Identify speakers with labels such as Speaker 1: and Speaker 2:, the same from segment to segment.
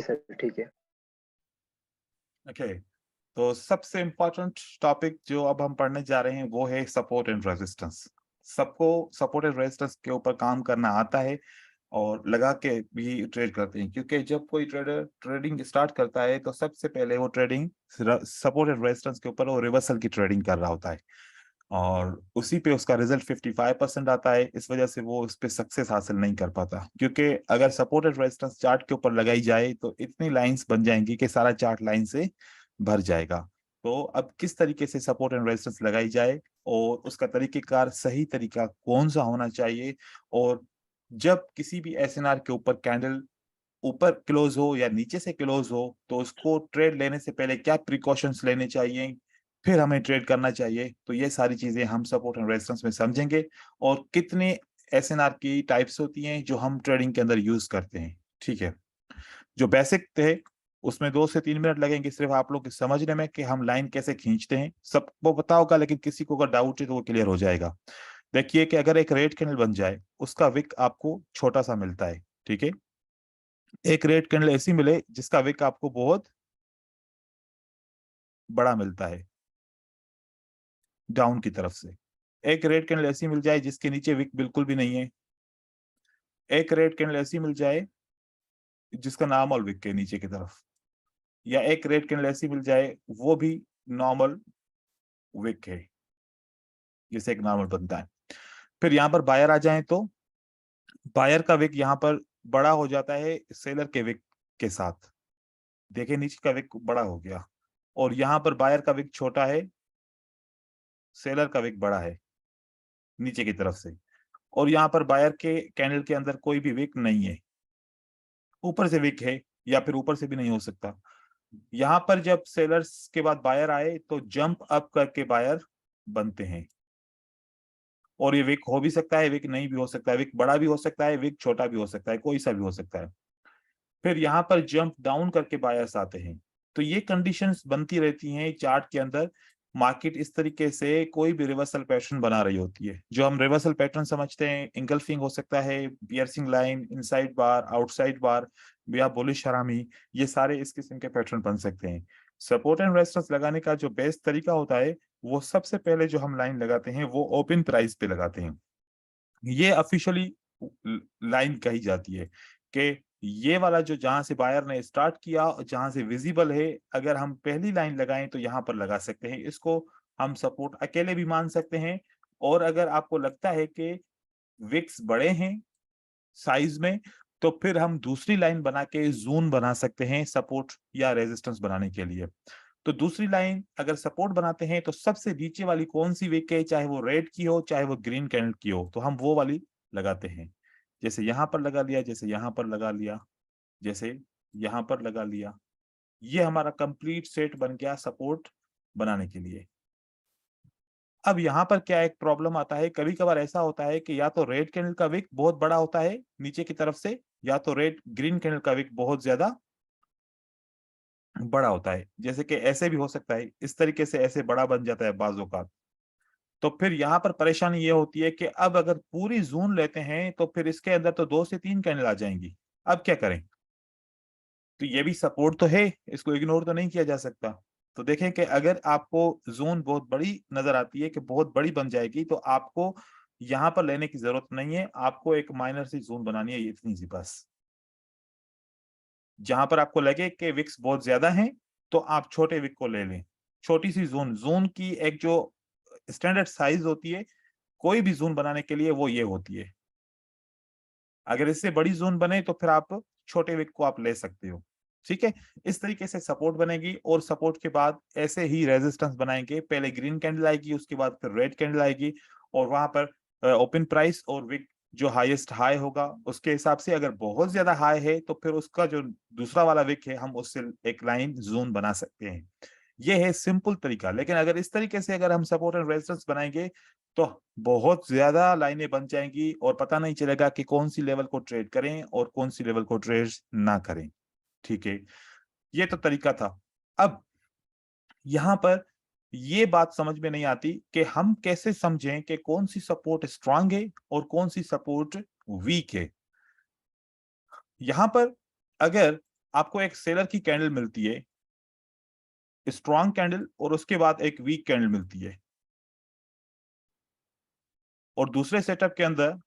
Speaker 1: Sir ठीक है।
Speaker 2: Okay. तो सबसे इम्पोर्टेंट टॉपिक जो अब हम पढ़ने जा रहे हैं वो है सपोर्ट एंड रेजिस्टेंस। सबको सपोर्ट एंड रेजिस्टेंस के ऊपर काम करना आता है और लगा के भी ट्रेड करते हैं, क्योंकि जब कोई ट्रेडर ट्रेडिंग स्टार्ट करता है तो सबसे पहले वो ट्रेडिंग सपोर्ट एंड रेजिस्टेंस के ऊपर वो रिवर्सल की ट्रेडिंग कर रहा होता है और उसी पे उसका रिजल्ट 55% आता है। इस वजह से वो उस पे सक्सेस हासिल नहीं कर पाता, क्योंकि अगर सपोर्ट एंड रेजिस्टेंस चार्ट के ऊपर लगाई जाए तो इतनी लाइंस बन जाएंगी कि सारा चार्ट लाइन से भर जाएगा। तो अब किस तरीके से सपोर्ट एंड रेजिस्टेंस लगाई जाए और उसका तरीकेकार सही तरीका कौन सा होना चाहिए, और जब किसी भी एसएनआर के ऊपर कैंडल ऊपर क्लोज हो या नीचे से क्लोज हो तो उसको ट्रेड लेने से पहले क्या प्रिकॉशंस लेने चाहिए, फिर हमें ट्रेड करना चाहिए। तो ये सारी चीजें हम सपोर्ट एंड रेजिस्टेंस में समझेंगे, और कितने एसएनआर की टाइप्स होती हैं जो हम ट्रेडिंग के अंदर यूज करते हैं। ठीक है, जो बेसिक थे उसमें 2 से 3 मिनट लगेंगे सिर्फ आप लोग के समझने में कि हम लाइन कैसे खींचते हैं। सबको पता होगा, लेकिन किसी को अगर डाउट है तो वो क्लियर हो जाएगा। देखिए कि अगर एक रेड कैंडल बन जाए, उसका विक आपको छोटा सा मिलता है। ठीक है, एक रेड कैंडल ऐसी मिले जिसका विक आपको बहुत बड़ा मिलता है डाउन की तरफ से। एक रेड कैंडल ऐसी मिल जाए जिसके नीचे विक बिल्कुल भी नहीं है। एक रेड कैंडल ऐसी मिल जाए जिसका नॉर्मल विक है नीचे की तरफ, या एक रेड कैंडल ऐसी मिल जाए वो भी नॉर्मल विक है, जैसे एक नॉर्मल बनता है। फिर यहाँ पर बायर आ जाए तो बायर का विक यहाँ पर बड़ा हो जाता है सेलर के विक के साथ। देखिए नीचे का विक बड़ा हो गया और यहाँ पर बायर का विक छोटा है, सेलर का विक बड़ा है नीचे की तरफ से। और यहाँ पर बायर के कैंडल के अंदर कोई भी विक नहीं है, ऊपर से विक है या फिर ऊपर से भी नहीं हो सकता। यहाँ पर जब सेलर्स के बाद बायर आए तो जंप अप करके बायर बनते हैं, और ये विक हो भी सकता है, विक नहीं भी हो सकता है, विक बड़ा भी हो सकता है, विक छोटा भी हो सकता है, कोई सा भी हो सकता है। फिर यहाँ पर जंप डाउन करके बायर्स आते हैं। तो ये कंडीशंस बनती रहती हैं चार्ट के अंदर। मार्केट इस तरीके से कोई भी रिवर्सल पैटर्न बना रही होती है। जो हम रिवर्सल पैटर्न समझते हैं, इंगल्फिंग हो सकता है, पियर्सिंग लाइन, इनसाइड बार, आउटसाइड बार, या बुलिश हरामी, ये सारे इस किस्म के पैटर्न बन सकते हैं। सपोर्ट एंड रेजिस्टेंस लगाने का जो बेस्ट तरीका होता है, वो सबसे पहले जो हम लाइन लगाते हैं वो ओपन प्राइस पे लगाते हैं। ये ऑफिशियली लाइन कही जाती है कि ये वाला जो जहां से बायर ने स्टार्ट किया, जहां से विजिबल है, अगर हम पहली लाइन लगाएं तो यहां पर लगा सकते हैं। इसको हम सपोर्ट अकेले भी मान सकते हैं, और अगर आपको लगता है कि विक्स बड़े हैं साइज में, तो फिर हम दूसरी लाइन बना के जोन बना सकते हैं सपोर्ट या रेजिस्टेंस बनाने के लिए। तो दूसरी लाइन अगर सपोर्ट बनाते हैं तो सबसे नीचे वाली कौन सी विक है, चाहे वो रेड की हो चाहे वो ग्रीन कैंडल की हो, तो हम वो वाली लगाते हैं। जैसे यहां पर लगा लिया, जैसे यहां पर लगा लिया, जैसे यहां पर लगा लिया। ये हमारा कंप्लीट सेट बन गया सपोर्ट बनाने के लिए। अब यहाँ पर क्या एक प्रॉब्लम आता है, कभी कभार ऐसा होता है कि या तो रेड कैंडल का विक बहुत बड़ा होता है नीचे की तरफ से, या तो रेड ग्रीन कैंडल का विक बहुत ज्यादा बड़ा होता है। जैसे कि ऐसे भी हो सकता है, इस तरीके से ऐसे बड़ा बन जाता है बाजू का। तो फिर यहाँ पर परेशानी ये होती है कि अब अगर पूरी जून लेते हैं तो फिर इसके अंदर तो 2 से 3 कैंडल आ जाएंगी। अब क्या करें? तो ये भी सपोर्ट तो है, इसको इग्नोर तो नहीं किया जा सकता। तो देखें कि अगर आपको जोन बहुत बड़ी नजर आती है कि बहुत बड़ी बन जाएगी, तो आपको यहाँ पर लेने की जरूरत नहीं है, आपको एक माइनर सी जोन बनानी है, ये इतनी सी बस। जहां पर आपको लगे कि विक्स बहुत ज्यादा हैं तो आप छोटे विक को ले लें। छोटी सी जोन, जोन की एक जो स्टैंडर्ड साइज होती है कोई भी जोन बनाने के लिए, वो ये होती है। अगर इससे बड़ी जोन बने तो फिर आप छोटे विक को आप ले सकते हो। ठीक है, इस तरीके से सपोर्ट बनेगी, और सपोर्ट के बाद ऐसे ही रेजिस्टेंस बनाएंगे। पहले ग्रीन कैंडल आएगी, उसके बाद फिर रेड कैंडल आएगी, और वहां पर ओपन प्राइस और विक जो हाईएस्ट हाई होगा उसके हिसाब से, अगर बहुत ज्यादा हाई है तो फिर उसका जो दूसरा वाला विक है हम उससे एक लाइन जोन बना सकते हैं। ये है सिंपल तरीका। लेकिन अगर इस तरीके से अगर हम सपोर्ट एंड रेजिस्टेंस बनाएंगे तो बहुत ज्यादा लाइनें बन जाएंगी और पता नहीं चलेगा कि कौन सी लेवल को ट्रेड करें और कौन सी लेवल को ट्रेड ना करें। ठीक है, ये तो तरीका था। अब यहां पर ये बात समझ में नहीं आती कि हम कैसे समझें कि कौन सी सपोर्ट स्ट्रांग है और कौन सी सपोर्ट वीक है। यहां पर अगर आपको एक सेलर की कैंडल मिलती है, स्ट्रॉन्ग कैंडल, और उसके बाद एक वीक कैंडल मिलती है, और दूसरे सेटअप के अंदर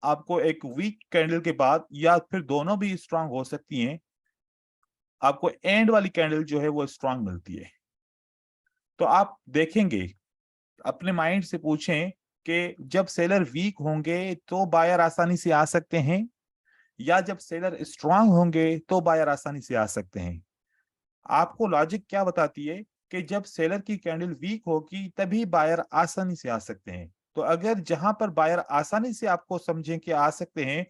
Speaker 2: आपको एक वीक कैंडल के बाद, या फिर दोनों भी स्ट्रांग हो सकती हैं, आपको एंड वाली कैंडल जो है वो स्ट्रांग मिलती है। तो आप देखेंगे, अपने माइंड से पूछें कि जब सेलर वीक होंगे तो बायर आसानी से आ सकते हैं, या जब सेलर स्ट्रांग होंगे तो बायर आसानी से आ सकते हैं। आपको लॉजिक क्या बताती है कि जब सेलर की कैंडल वीक होगी तभी बायर आसानी से आ सकते हैं। तो अगर जहां पर बायर आसानी से आपको समझें कि आ सकते हैं,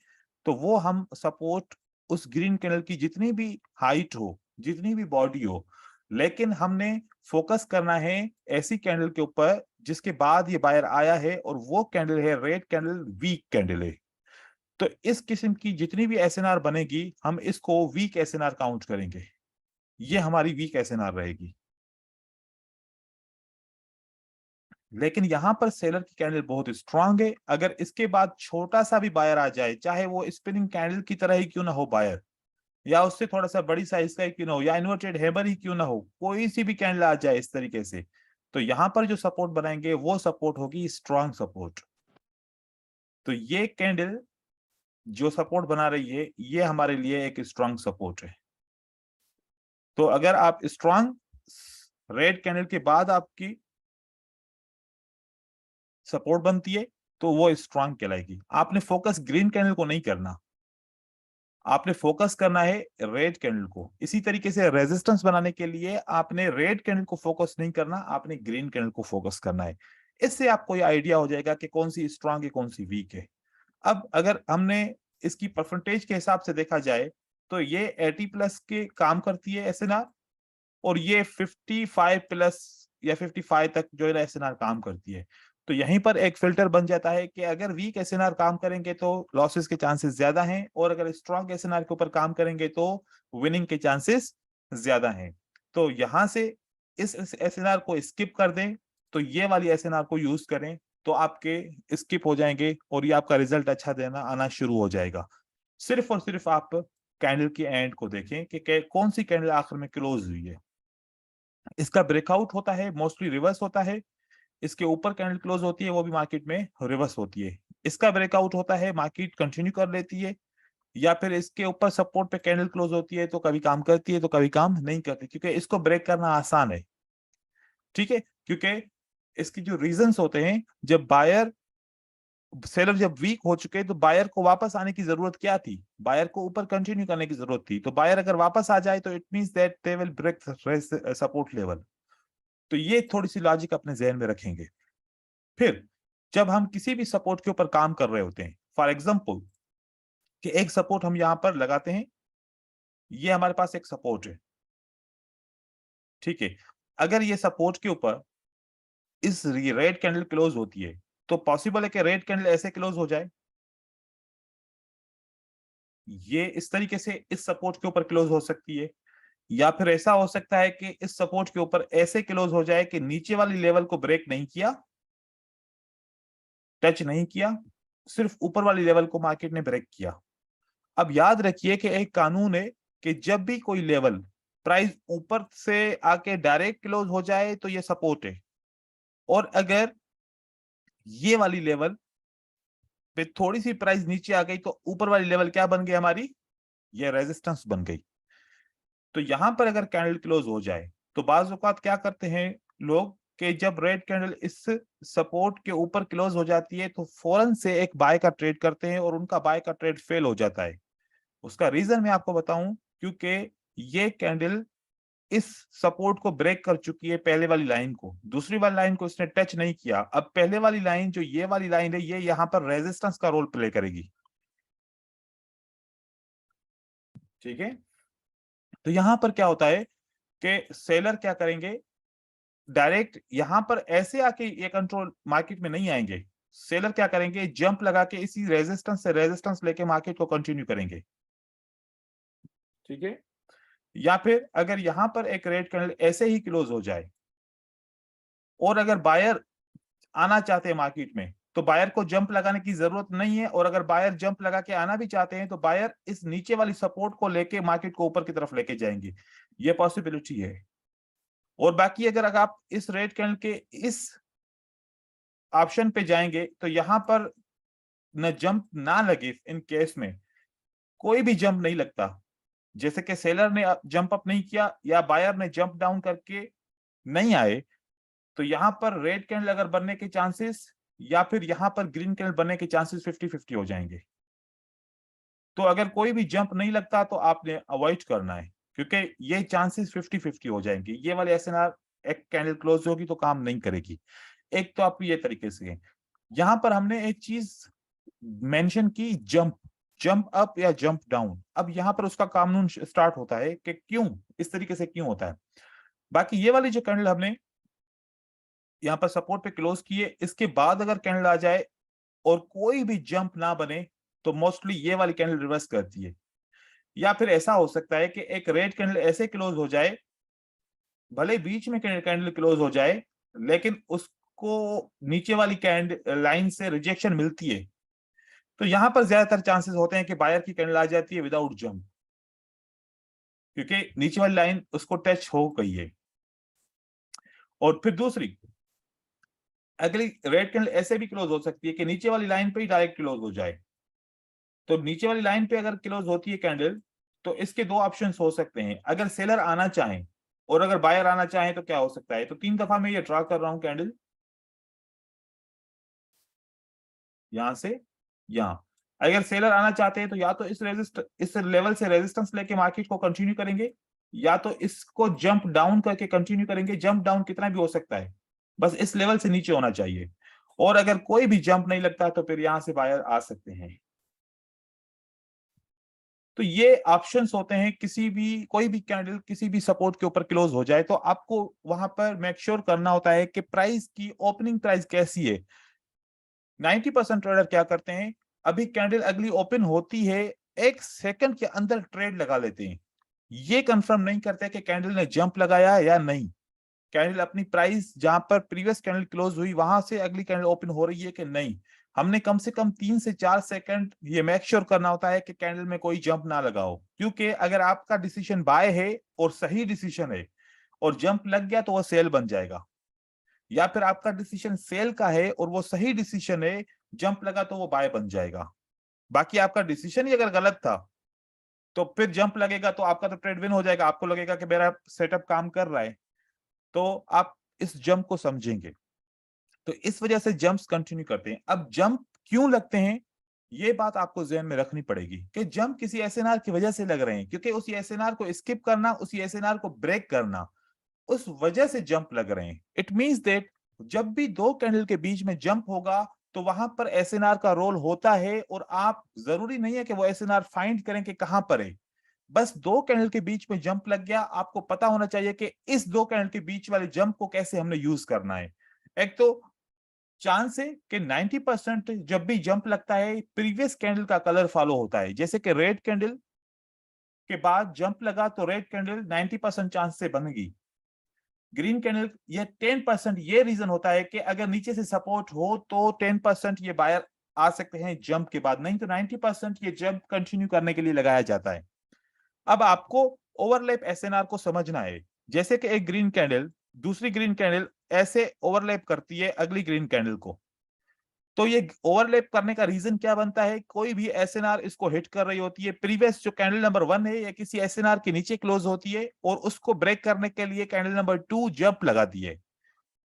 Speaker 2: तो वो हम सपोर्ट उस ग्रीन कैंडल की जितनी भी हाइट हो, जितनी भी बॉडी हो, लेकिन हमने फोकस करना है ऐसी कैंडल के ऊपर जिसके बाद ये बायर आया है, और वो कैंडल है रेड कैंडल, वीक कैंडल है। तो इस किस्म की जितनी भी एसएनआर बनेगी, हम इसको वीक एसएनआर काउंट करेंगे। ये हमारी वीक एसएनआर रहेगी। लेकिन यहां पर सेलर की कैंडल बहुत स्ट्रांग है, अगर इसके बाद छोटा सा भी बायर आ जाए, चाहे वो स्पिनिंग कैंडल की तरह ही क्यों ना हो बायर, या उससे थोड़ा सा बड़ी साइज का ही क्यों ना हो, या इन्वर्टेड हैमर ही क्यों ना हो, कोई सी भी कैंडल आ जाए इस तरीके से, तो यहां पर जो सपोर्ट बनाएंगे वो सपोर्ट होगी स्ट्रांग सपोर्ट। तो ये कैंडल जो सपोर्ट बना रही है, ये हमारे लिए एक स्ट्रांग सपोर्ट है। तो अगर आप स्ट्रांग रेड कैंडल के बाद आपकी सपोर्ट बनती है, तो वो स्ट्रांग कहलाएगी। आपने फोकस ग्रीन कैंडल को नहीं करना, आपने फोकस करना है रेड कैंडल को। इसी तरीके से रेजिस्टेंस बनाने के लिए आपने रेड कैंडल को फोकस नहीं करना, आपने ग्रीन कैंडल को फोकस करना है। इससे आपको ये आइडिया हो जाएगा कि कौन सी स्ट्रांग है, कौन सी वीक है। अब अगर हमने इसकी परसेंटेज के हिसाब से देखा जाए, तो ये 80 प्लस के काम करती है एसएनआर, और ये 55 प्लस या 55 तक जो है एसएनआर काम करती है। तो यहीं पर एक फिल्टर बन जाता है कि अगर वीक एसएनआर काम करेंगे तो लॉसेस के चांसेस ज्यादा हैं, और अगर स्ट्रॉन्ग एसएनआर के ऊपर काम करेंगे तो विनिंग के चांसेस ज्यादा हैं। तो यहां से इस एसएनआर को स्किप कर दें, तो ये वाली एसएनआर को यूज करें, तो आपके स्किप हो जाएंगे और ये आपका रिजल्ट अच्छा देना आना शुरू हो जाएगा। सिर्फ और सिर्फ आप कैंडल की एंड को देखें कि कौन सी कैंडल आखिर में क्लोज हुई है। इसका ब्रेकआउट होता है, मोस्टली रिवर्स होता है। इसके ऊपर कैंडल क्लोज होती है, वो भी मार्केट में रिवर्स होती है। इसका ब्रेकआउट होता है, मार्केट कंटिन्यू कर लेती है, या फिर इसके ऊपर सपोर्ट पे कैंडल क्लोज होती है, तो कभी काम करती है तो कभी काम नहीं करती, क्योंकि इसको ब्रेक करना आसान है। ठीक है, क्योंकि इसकी जो रीजंस होते हैं, जब बायर सेलर जब वीक हो चुके तो बायर को वापस आने की जरूरत क्या थी, बायर को ऊपर कंटिन्यू करने की जरूरत थी। तो बायर अगर वापस आ जाए तो it means that they will break support level. तो ये थोड़ी सी लॉजिक अपने जहन में रखेंगे। फिर जब हम किसी भी सपोर्ट के ऊपर काम कर रहे होते हैं, फॉर एग्जाम्पल कि एक सपोर्ट हम यहां पर लगाते हैं, ये हमारे पास एक सपोर्ट है, ठीक है। अगर ये सपोर्ट के ऊपर इस रेड कैंडल क्लोज होती है, तो पॉसिबल है कि रेड कैंडल ऐसे क्लोज हो जाए, ये इस तरीके से इस सपोर्ट के ऊपर क्लोज हो सकती है, या फिर ऐसा हो सकता है कि इस सपोर्ट के ऊपर ऐसे क्लोज हो जाए कि नीचे वाली लेवल को ब्रेक नहीं किया, टच नहीं किया, सिर्फ ऊपर वाली लेवल को मार्केट ने ब्रेक किया। अब याद रखिए कि एक कानून है कि जब भी कोई लेवल प्राइस ऊपर से आके डायरेक्ट क्लोज हो जाए तो ये सपोर्ट है, और अगर ये वाली लेवल पे थोड़ी सी प्राइस नीचे आ गई तो ऊपर वाली लेवल क्या बन गई हमारी, ये रेजिस्टेंस बन गई। तो यहां पर अगर कैंडल क्लोज हो जाए, तो बाज औकात क्या करते हैं लोग कि जब रेड कैंडल इस सपोर्ट के ऊपर क्लोज हो जाती है तो फौरन से एक बाय का ट्रेड करते हैं, और उनका बाय का ट्रेड फेल हो जाता है। उसका रीजन मैं आपको बताऊं, क्योंकि ये कैंडल इस सपोर्ट को ब्रेक कर चुकी है, पहले वाली लाइन को, दूसरी वाली लाइन को इसने टच नहीं किया। अब पहले वाली लाइन जो ये वाली लाइन है, ये यहां पर रेजिस्टेंस का रोल प्ले करेगी, ठीक है। तो यहां पर क्या होता है कि सेलर क्या करेंगे, डायरेक्ट यहां पर ऐसे आके ये कंट्रोल मार्केट में नहीं आएंगे। सेलर क्या करेंगे, जंप लगा के इसी रेजिस्टेंस से रेजिस्टेंस लेके मार्केट को कंटिन्यू करेंगे, ठीक है। या फिर अगर यहां पर एक रेड कैंडल ऐसे ही क्लोज हो जाए, और अगर बायर आना चाहते हैं मार्केट में, तो बायर को जंप लगाने की जरूरत नहीं है, और अगर बायर जंप लगा के आना भी चाहते हैं तो बायर इस नीचे वाली सपोर्ट को लेके मार्केट को ऊपर की तरफ लेके जाएंगे, ये पॉसिबिलिटी है। और बाकी अगर आप इस रेड कैंडल के इस ऑप्शन पे जाएंगे तो यहां पर न जंप ना लगे, इन केस में कोई भी जंप नहीं लगता, जैसे कि सेलर ने जंप अप नहीं किया या बायर ने जंप डाउन करके नहीं आए, तो यहां पर रेड कैंडल अगर बनने के चांसेस या फिर यहां पर ग्रीन कैंडल बनने के चांसेस 50-50 हो जाएंगे। तो अगर कोई भी जंप नहीं लगता तो आपने अवॉइड करना है, क्योंकि ये चांसेस 50-50 हो जाएंगे। ये वाले एसएनआर एक कैंडल क्लोज होगी तो काम नहीं करेगी। एक तो आप ये तरीके से है। यहां पर हमने एक चीज मेंशन की, जंप, जंप अप या जंप डाउन। अब यहां पर उसका कानून स्टार्ट होता है कि क्यों इस तरीके से क्यों होता है। बाकी ये वाली जो कैंडल हमने यहाँ पर सपोर्ट पे क्लोज किए, इसके बाद अगर कैंडल आ जाए और कोई भी जंप ना बने तो मोस्टली ये वाली कैंडल रिवर्स करती है। या फिर ऐसा हो सकता है कि एक रेड कैंडल ऐसे क्लोज हो जाए, भले बीच में कैंडल क्लोज हो जाए, लेकिन उसको नीचे वाली कैंडल लाइन से रिजेक्शन मिलती है, तो यहां पर ज्यादातर चांसेस होते हैं कि बायर की कैंडल आ जाती है विदाउट जंप, क्योंकि नीचे वाली लाइन उसको टच हो गई है। और फिर दूसरी, अगली रेड कैंडल ऐसे भी क्लोज हो सकती है कि नीचे वाली लाइन पे ही डायरेक्ट क्लोज हो जाए। तो नीचे वाली लाइन पे अगर क्लोज होती है कैंडल, तो इसके दो ऑप्शंस हो सकते हैं। अगर सेलर आना चाहे और अगर बायर आना चाहे तो क्या हो सकता है। तो 3 दफा मैं ये ड्रा कर रहा हूं कैंडल, यहां से यहां। अगर सेलर आना चाहते हैं तो या तो इस लेवल से रेजिस्टेंस लेके मार्केट को कंटिन्यू करेंगे, या तो इसको जंप डाउन करके कंटिन्यू करेंगे। जंप डाउन कितना भी हो सकता है, बस इस लेवल से नीचे होना चाहिए। और अगर कोई भी जंप नहीं लगता तो फिर यहां से बायर आ सकते हैं। तो ये ऑप्शंस होते हैं, किसी भी कोई भी कैंडल किसी भी सपोर्ट के ऊपर क्लोज हो जाए तो आपको वहां पर मेक श्योर करना होता है कि प्राइस की ओपनिंग प्राइस कैसी है। 90% ट्रेडर क्या करते हैं, अभी कैंडल अगली ओपन होती है, 1 सेकंड के अंदर ट्रेड लगा लेते हैं। ये कंफर्म नहीं करते कि कैंडल ने जंप लगाया है या नहीं। कैंडल अपनी प्राइस जहां पर प्रीवियस कैंडल क्लोज हुई वहां से अगली कैंडल ओपन हो रही है कि नहीं। हमने कम से कम 3 से 4 सेकंड ये मेक श्योर करना होता है कि कैंडल में कोई जंप ना लगाओ, क्योंकि अगर आपका डिसीजन बाय है और सही डिसीजन है और जंप लग गया तो वह सेल बन जाएगा, या फिर आपका डिसीजन सेल का है और वो सही डिसीजन है, जंप लगा तो वो बाय बन जाएगा। बाकी आपका डिसीजन ही अगर गलत था तो फिर जंप लगेगा तो आपका तो ट्रेड विन हो जाएगा, आपको लगेगा कि मेरा सेटअप काम कर रहा है। तो आप इस जंप को समझेंगे, तो इस वजह से जंप्स कंटिन्यू करते हैं। अब जंप क्यों लगते हैं, ये बात आपको ध्यान में रखनी पड़ेगी कि जंप किसी एसएनआर की वजह से लग रहे हैं, क्योंकि उसी एसएनआर को स्किप करना, उसी एसएनआर को ब्रेक करना, उस वजह से जंप लग रहे हैं। इट मींस दैट जब भी दो कैंडल के बीच में जंप होगा तो वहां पर एसएनआर का रोल होता है, और आप जरूरी नहीं है कि वो एसएनआर फाइंड करें कि कहां पर है। बस दो कैंडल के बीच में जंप लग गया, आपको पता होना चाहिए कि इस दो कैंडल के बीच वाले जंप को कैसे हमने यूज करना है। एक तो चांस है कि 90% जब भी जंप लगता है प्रीवियस कैंडल का कलर फॉलो होता है, जैसे कि रेड कैंडल के बाद जंप लगा तो रेड कैंडल 90% चांस से बनेगी। ग्रीन कैंडल ये 10%, ये रीजन होता है कि अगर नीचे से सपोर्ट हो तो 10% ये बायर आ सकते हैं जंप के बाद, नहीं तो 90% ये जंप कंटिन्यू करने के लिए लगाया जाता है। अब आपको ओवरलैप एसएनआर को समझना है। जैसे कि एक ग्रीन कैंडल दूसरी ग्रीन कैंडल ऐसे ओवरलैप करती है अगली ग्रीन कैंडल को, तो ये ओवरलैप करने का रीजन क्या बनता है, कोई भी एसएनआर इसको हिट कर रही होती है, प्रीवियस जो कैंडल नंबर 1 है या किसी एसएनआर के नीचे क्लोज होती है, और उसको ब्रेक करने के लिए कैंडल नंबर 2 जंप लगाती है।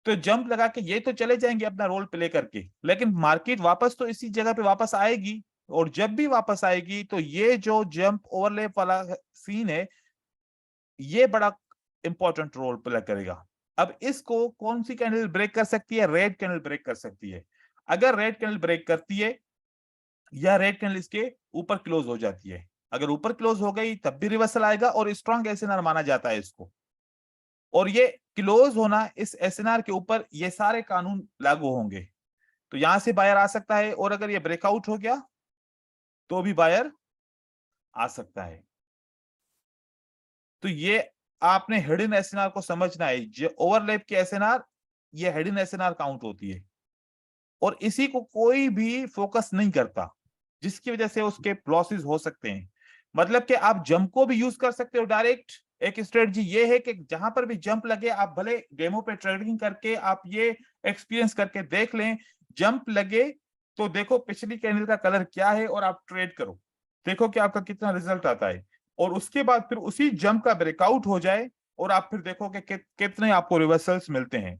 Speaker 2: तो जंप लगा के ये तो चले जाएंगे अपना रोल प्ले करके, लेकिन मार्केट वापस तो इसी जगह पे वापस आएगी, और जब भी वापस आएगी तो ये जो जंप ओवरलैप वाला सीन है ये बड़ा इंपॉर्टेंट रोल प्ले करेगा। अब इसको कौन सी कैंडल ब्रेक कर सकती है, रेड कैंडल ब्रेक कर सकती है। अगर रेड कैंडल ब्रेक करती है या रेड कैंडल इसके ऊपर क्लोज हो जाती है, अगर ऊपर क्लोज हो गई तब भी रिवर्सल आएगा और स्ट्रॉन्ग एसएनआर माना जाता है इसको। और ये क्लोज होना इस एसएनआर के ऊपर ये सारे कानून लागू होंगे, तो यहां से बायर आ सकता है, और अगर ये ब्रेकआउट हो गया तो भी बायर आ सकता है। तो ये आपने हिडन एसएनआर को समझना है। जो ओवरलैप की एसएनआर ये हिडन एसएनआर काउंट होती है। और इसी को कोई भी फोकस नहीं करता, जिसकी वजह से उसके लॉसेस हो सकते हैं। मतलब कि आप जंप को भी यूज कर सकते हो डायरेक्ट। एक स्ट्रेटजी ये है कि जहां पर भी जंप लगे, आप भले डेमो पे ट्रेडिंग करके आप ये एक्सपीरियंस करके देख लें, जंप लगे तो देखो पिछली कैंडल का कलर क्या है और आप ट्रेड करो, देखो कि आपका कितना रिजल्ट आता है। और उसके बाद फिर उसी जंप का ब्रेकआउट हो जाए और आप फिर देखो कि कितने आपको रिवर्सल्स मिलते हैं।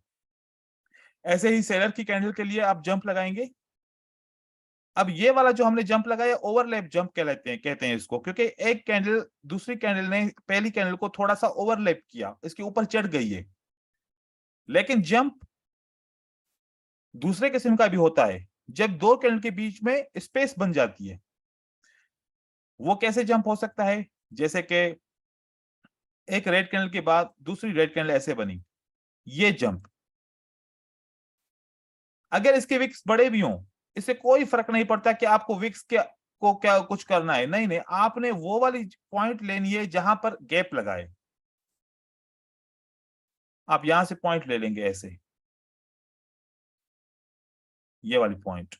Speaker 2: ऐसे ही सेलर की कैंडल के लिए आप जंप लगाएंगे। अब ये वाला जो हमने जंप लगाया ओवरलैप जंप कहते हैं इसको, क्योंकि एक कैंडल दूसरी कैंडल ने पहली कैंडल को थोड़ा सा ओवरलैप किया, इसके ऊपर चढ़ गई है। लेकिन जंप दूसरे किस्म का भी होता है, जब दो कैंडल के बीच में स्पेस बन जाती है। वो कैसे जंप हो सकता है? जैसे कि एक रेड कैंडल के बाद दूसरी रेड कैंडल ऐसे बनी, ये जंप। अगर इसके विक्स बड़े भी हों, इससे कोई फर्क नहीं पड़ता कि आपको विक्स को क्या कुछ करना है, नहीं नहीं, आपने वो वाली पॉइंट लेनी है जहां पर गैप लगाए। आप यहां से पॉइंट ले लेंगे ऐसे, ये वाली पॉइंट,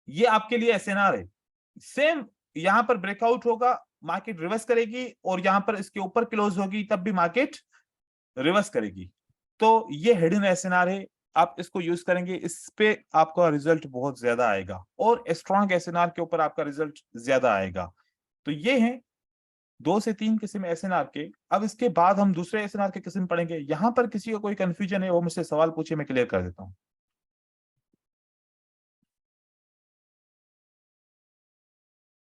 Speaker 2: ये आपके लिए एसएनआर है। सेम यहां पर ब्रेकआउट होगा, मार्केट रिवर्स करेगी, और यहां पर इसके ऊपर क्लोज होगी तब भी मार्केट रिवर्स करेगी। तो ये हिडन एसएनआर है, आप इसको यूज करेंगे, इस पे आपका रिजल्ट बहुत ज्यादा आएगा और स्ट्रॉन्ग एसएनआर के ऊपर आपका रिजल्ट ज्यादा आएगा। तो ये है 2 से 3 किस्म एसएनआर के। अब इसके बाद हम दूसरे एसएनआर के किस्म पढ़ेंगे। यहां पर किसी को कोई कंफ्यूजन है वो मुझसे सवाल पूछे, मैं क्लियर कर देता हूँ।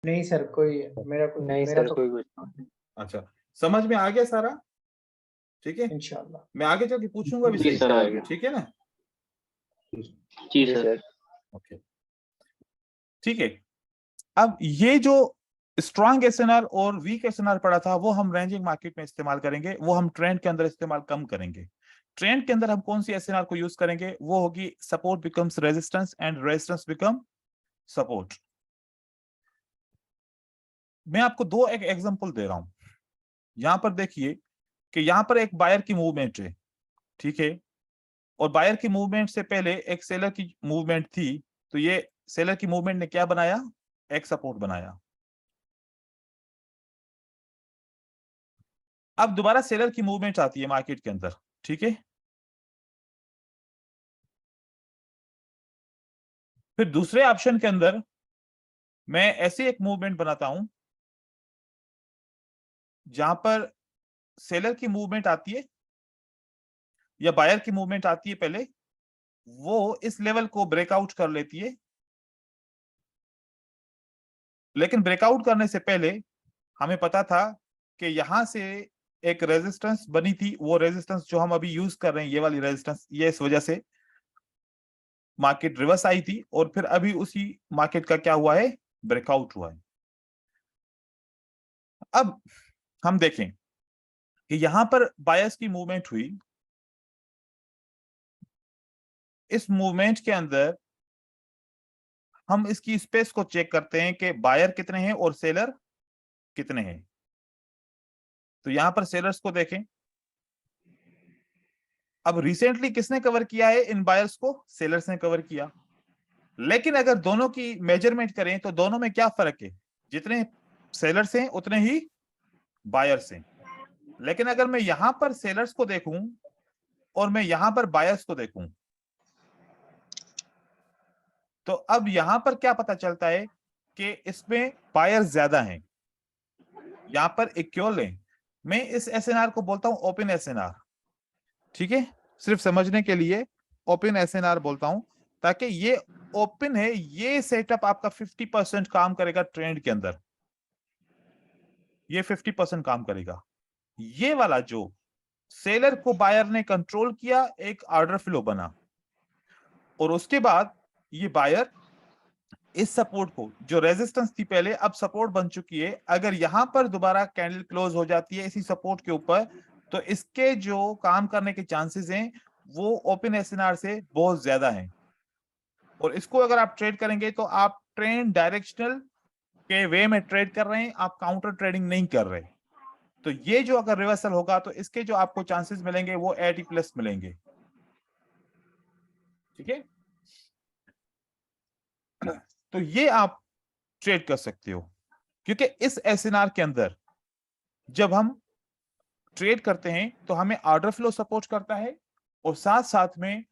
Speaker 1: नहीं सर, कोई
Speaker 3: नहीं
Speaker 1: मेरा
Speaker 3: सर,
Speaker 1: तो
Speaker 3: कोई कुछ
Speaker 2: अच्छा, समझ में आ गया सारा? ठीक है,
Speaker 1: इंशाल्लाह।
Speaker 2: मैं आगे चल के पूछूंगा भी
Speaker 3: जी
Speaker 2: सही,
Speaker 3: सर, आ गया।
Speaker 2: ठीक है ना?
Speaker 3: जी सर।
Speaker 2: ओके, ठीक है। अब ये जो स्ट्रांग एसएनआर और वीक एसएनआर पड़ा था वो हम रेंजिंग मार्केट में इस्तेमाल करेंगे, वो हम ट्रेंड के अंदर इस्तेमाल कम करेंगे। ट्रेंड के अंदर हम कौन सी एसएनआर को यूज करेंगे? वो होगी support becomes resistance and resistance become support. मैं आपको दो एक एग्जांपल दे रहा हूं। यहां पर देखिए कि यहां पर एक बायर की मूवमेंट है, ठीक है, और बायर की मूवमेंट से पहले एक सेलर की मूवमेंट थी। तो ये सेलर की मूवमेंट ने क्या बनाया? एक सपोर्ट बनाया। अब दोबारा सेलर की मूवमेंट आती है मार्केट के अंदर, ठीक है, फिर दूसरे ऑप्शन के अंदर मैं ऐसी एक मूवमेंट बनाता हूं जहां पर सेलर की मूवमेंट आती है या बायर की मूवमेंट आती है पहले, वो इस लेवल को ब्रेकआउट कर लेती है। लेकिन ब्रेकआउट करने से पहले हमें पता था कि यहां से एक रेजिस्टेंस बनी थी, वो रेजिस्टेंस जो हम अभी यूज कर रहे हैं, ये वाली रेजिस्टेंस, ये इस वजह से मार्केट रिवर्स आई थी और फिर अभी उसी मार्केट का क्या हुआ है? ब्रेकआउट हुआ है। अब हम देखें कि यहां पर बायर्स की मूवमेंट हुई। इस मूवमेंट के अंदर हम इसकी स्पेस को चेक करते हैं कि बायर कितने हैं और सेलर कितने हैं। तो यहां पर सेलर्स को देखें। अब रिसेंटली किसने कवर किया है इन बायर्स को? सेलर्स ने कवर किया। लेकिन अगर दोनों की मेजरमेंट करें तो दोनों में क्या फर्क है? जितने सेलर्स हैं उतने ही बायर्स हैं। लेकिन अगर मैं यहां पर सेलर्स को देखूं और मैं यहां पर बायर्स को देखूं, तो अब यहां पर क्या पता चलता है कि इसमें बायर्स ज्यादा हैं, यहां पर इक्वल है। मैं इस एसएनआर को बोलता हूं ओपन एसएनआर, ठीक है, सिर्फ समझने के लिए ओपन एसएनआर बोलता हूं, ताकि ये ओपन है, ये सेटअप आपका 50% काम करेगा ट्रेंड के अंदर, ये 50% काम करेगा। ये वाला जो सेलर को बायर ने कंट्रोल किया, एक ऑर्डर फ्लो बना, और उसके बाद ये बायर इस सपोर्ट को, जो रेजिस्टेंस थी पहले, अब सपोर्ट बन चुकी है, अगर यहां पर दोबारा कैंडल क्लोज हो जाती है इसी सपोर्ट के ऊपर, तो इसके जो काम करने के चांसेस हैं वो ओपन एसएनआर से बहुत ज्यादा हैं। और इसको अगर आप ट्रेड करेंगे तो आप ट्रेंड डायरेक्शनल के वे में ट्रेड कर रहे हैं, आप काउंटर ट्रेडिंग नहीं कर रहे। तो ये जो अगर रिवर्सल होगा तो इसके जो आपको चांसेस मिलेंगे वो 80+ मिलेंगे। ठीक है। तो ये आप ट्रेड कर सकते हो, क्योंकि इस एसएनआर के अंदर जब हम ट्रेड करते हैं तो हमें ऑर्डर फ्लो सपोर्ट करता है, और साथ साथ में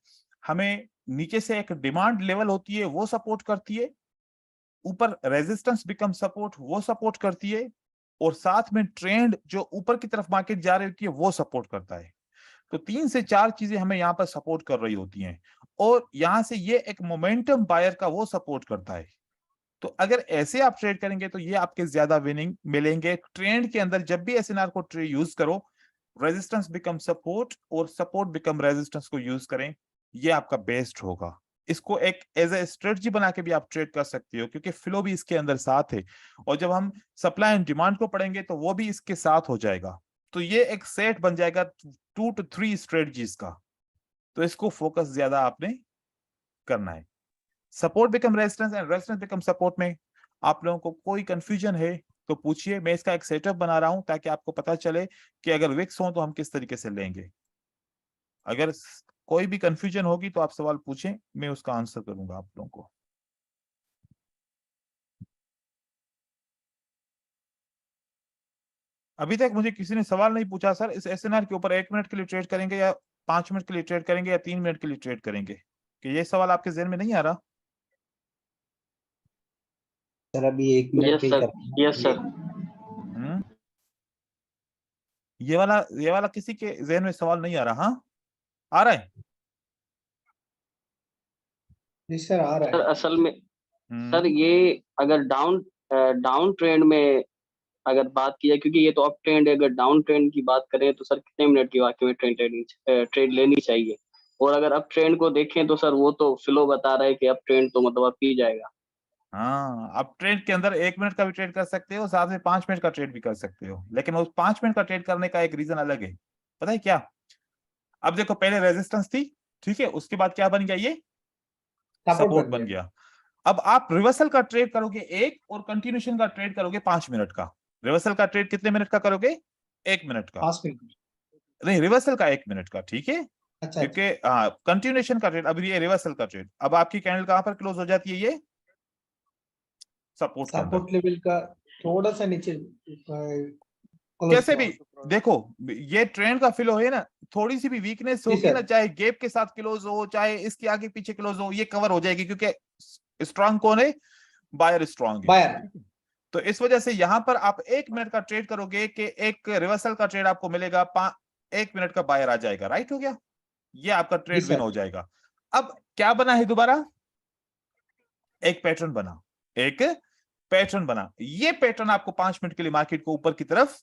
Speaker 2: हमें नीचे से एक डिमांड लेवल होती है वो सपोर्ट करती है, ऊपर रेजिस्टेंस बिकम सपोर्ट वो सपोर्ट करती है, और साथ में ट्रेंड जो ऊपर की तरफ मार्केट जा रही होती है वो सपोर्ट करता है। तो 3 से 4 चीजें हमें यहाँ पर सपोर्ट कर रही होती हैं, और यहां से ये एक मोमेंटम बायर का वो सपोर्ट करता है। तो अगर ऐसे आप ट्रेड करेंगे तो ये आपके ज्यादा विनिंग मिलेंगे। ट्रेंड के अंदर जब भी एसएनआर को यूज करो, रेजिस्टेंस बिकम सपोर्ट और सपोर्ट बिकम रेजिस्टेंस को यूज करें, ये आपका बेस्ट होगा। इसको एक एज ए स्ट्रेटजी बना के भी आप ट्रेड कर सकते हो, क्योंकि फ्लो भी इसके अंदर साथ है, और जब हम सप्लाई एंड डिमांड को पढ़ेंगे तो वो भी इसके साथ हो जाएगा। तो ये एक सेट बन जाएगा 2 to 3 स्ट्रेटजीज का। तो इसको फोकस ज्यादा आपने करना है। Support become resistance and resistance become support में आप लोगों को कोई कंफ्यूजन है तो पूछिए। मैं इसका एक सेटअप बना रहा हूं ताकि आपको पता चले कि अगर विक्स हो तो हम किस तरीके से लेंगे। अगर कोई भी कंफ्यूजन होगी तो आप सवाल पूछें, मैं उसका आंसर करूंगा आप लोगों को। अभी तक मुझे किसी ने सवाल नहीं पूछा सर इस एसएनआर के ऊपर 1 मिनट के लिए ट्रेड करेंगे या 5 मिनट के लिए ट्रेड करेंगे या 3 मिनट के लिए ट्रेड करेंगे, कि ये सवाल आपके जहन में नहीं आ रहा?
Speaker 1: सर अभी 1 मिनट
Speaker 3: यस
Speaker 1: पे ही
Speaker 3: सर,
Speaker 1: करते
Speaker 3: यस सर।
Speaker 2: ये वाला किसी के जहन में सवाल नहीं आ रहा? हाँ, आ रहा है?
Speaker 1: जी सर आ रहा
Speaker 3: सर
Speaker 1: है।
Speaker 3: असल में सर ये अगर डाउन ट्रेंड में अगर बात की जाए, क्योंकि ये तो अप ट्रेंड है, अगर डाउन ट्रेंड की बात करें तो सर कितने मिनट की वाकई में ट्रेड लेनी चाहिए? और अगर अप ट्रेंड को देखें तो सर वो तो फ्लो बता रहा है कि अप ट्रेंड तो मतलब अप ही जाएगा।
Speaker 2: हाँ, आप ट्रेड के अंदर 1 मिनट का भी ट्रेड कर सकते हो, साथ में 5 मिनट का ट्रेड भी कर सकते हो, लेकिन उस 5 मिनट का ट्रेड करने का एक रीजन अलग है। पता है क्या? अब देखो, पहले रेजिस्टेंस थी, ठीक है, उसके बाद क्या बन गया? ये सपोर्ट बन गया। अब आप रिवर्सल का ट्रेड करोगे 1, और कंटिन्यूशन का ट्रेड करोगे 5 मिनट का। रिवर्सल का ट्रेड कितने मिनट का करोगे? 1 मिनट का।
Speaker 1: 5 मिनट।
Speaker 2: नहीं, रिवर्सल का 1 मिनट का, ठीक है।
Speaker 1: अच्छा
Speaker 2: क्योंकि कंटिन्यूशन का ट्रेड, अब ये रिवर्सल का ट्रेड, अब आपकी कैंडल कहां पर क्लोज हो जाती है? ये सपोर्ट के अंदर।
Speaker 1: सपोर्ट लेवल का थोड़ा सा नीचे
Speaker 2: कैसे भी देखो, ये ट्रेंड का फ्लो है ना, थोड़ी सी भी वीकनेस होगी ना, चाहे गैप के साथ क्लोज हो, चाहे इसके आगे पीछे क्लोज हो, ये कवर हो जाएगी, क्योंकि स्ट्रांग कौन है? बायर स्ट्रांग है।
Speaker 1: बायर।
Speaker 2: तो इस वजह से यहां पर आप 1 मिनट का ट्रेड करोगे कि एक रिवर्सल का ट्रेड आपको मिलेगा, 1 मिनट का बायर आ जाएगा। राइट हो गया? ये आपका ट्रेड विन हो जाएगा। अब क्या बना है दोबारा? एक पैटर्न बना, एक पैटर्न बना। ये पैटर्न आपको 5 मिनट के लिए मार्केट को ऊपर की तरफ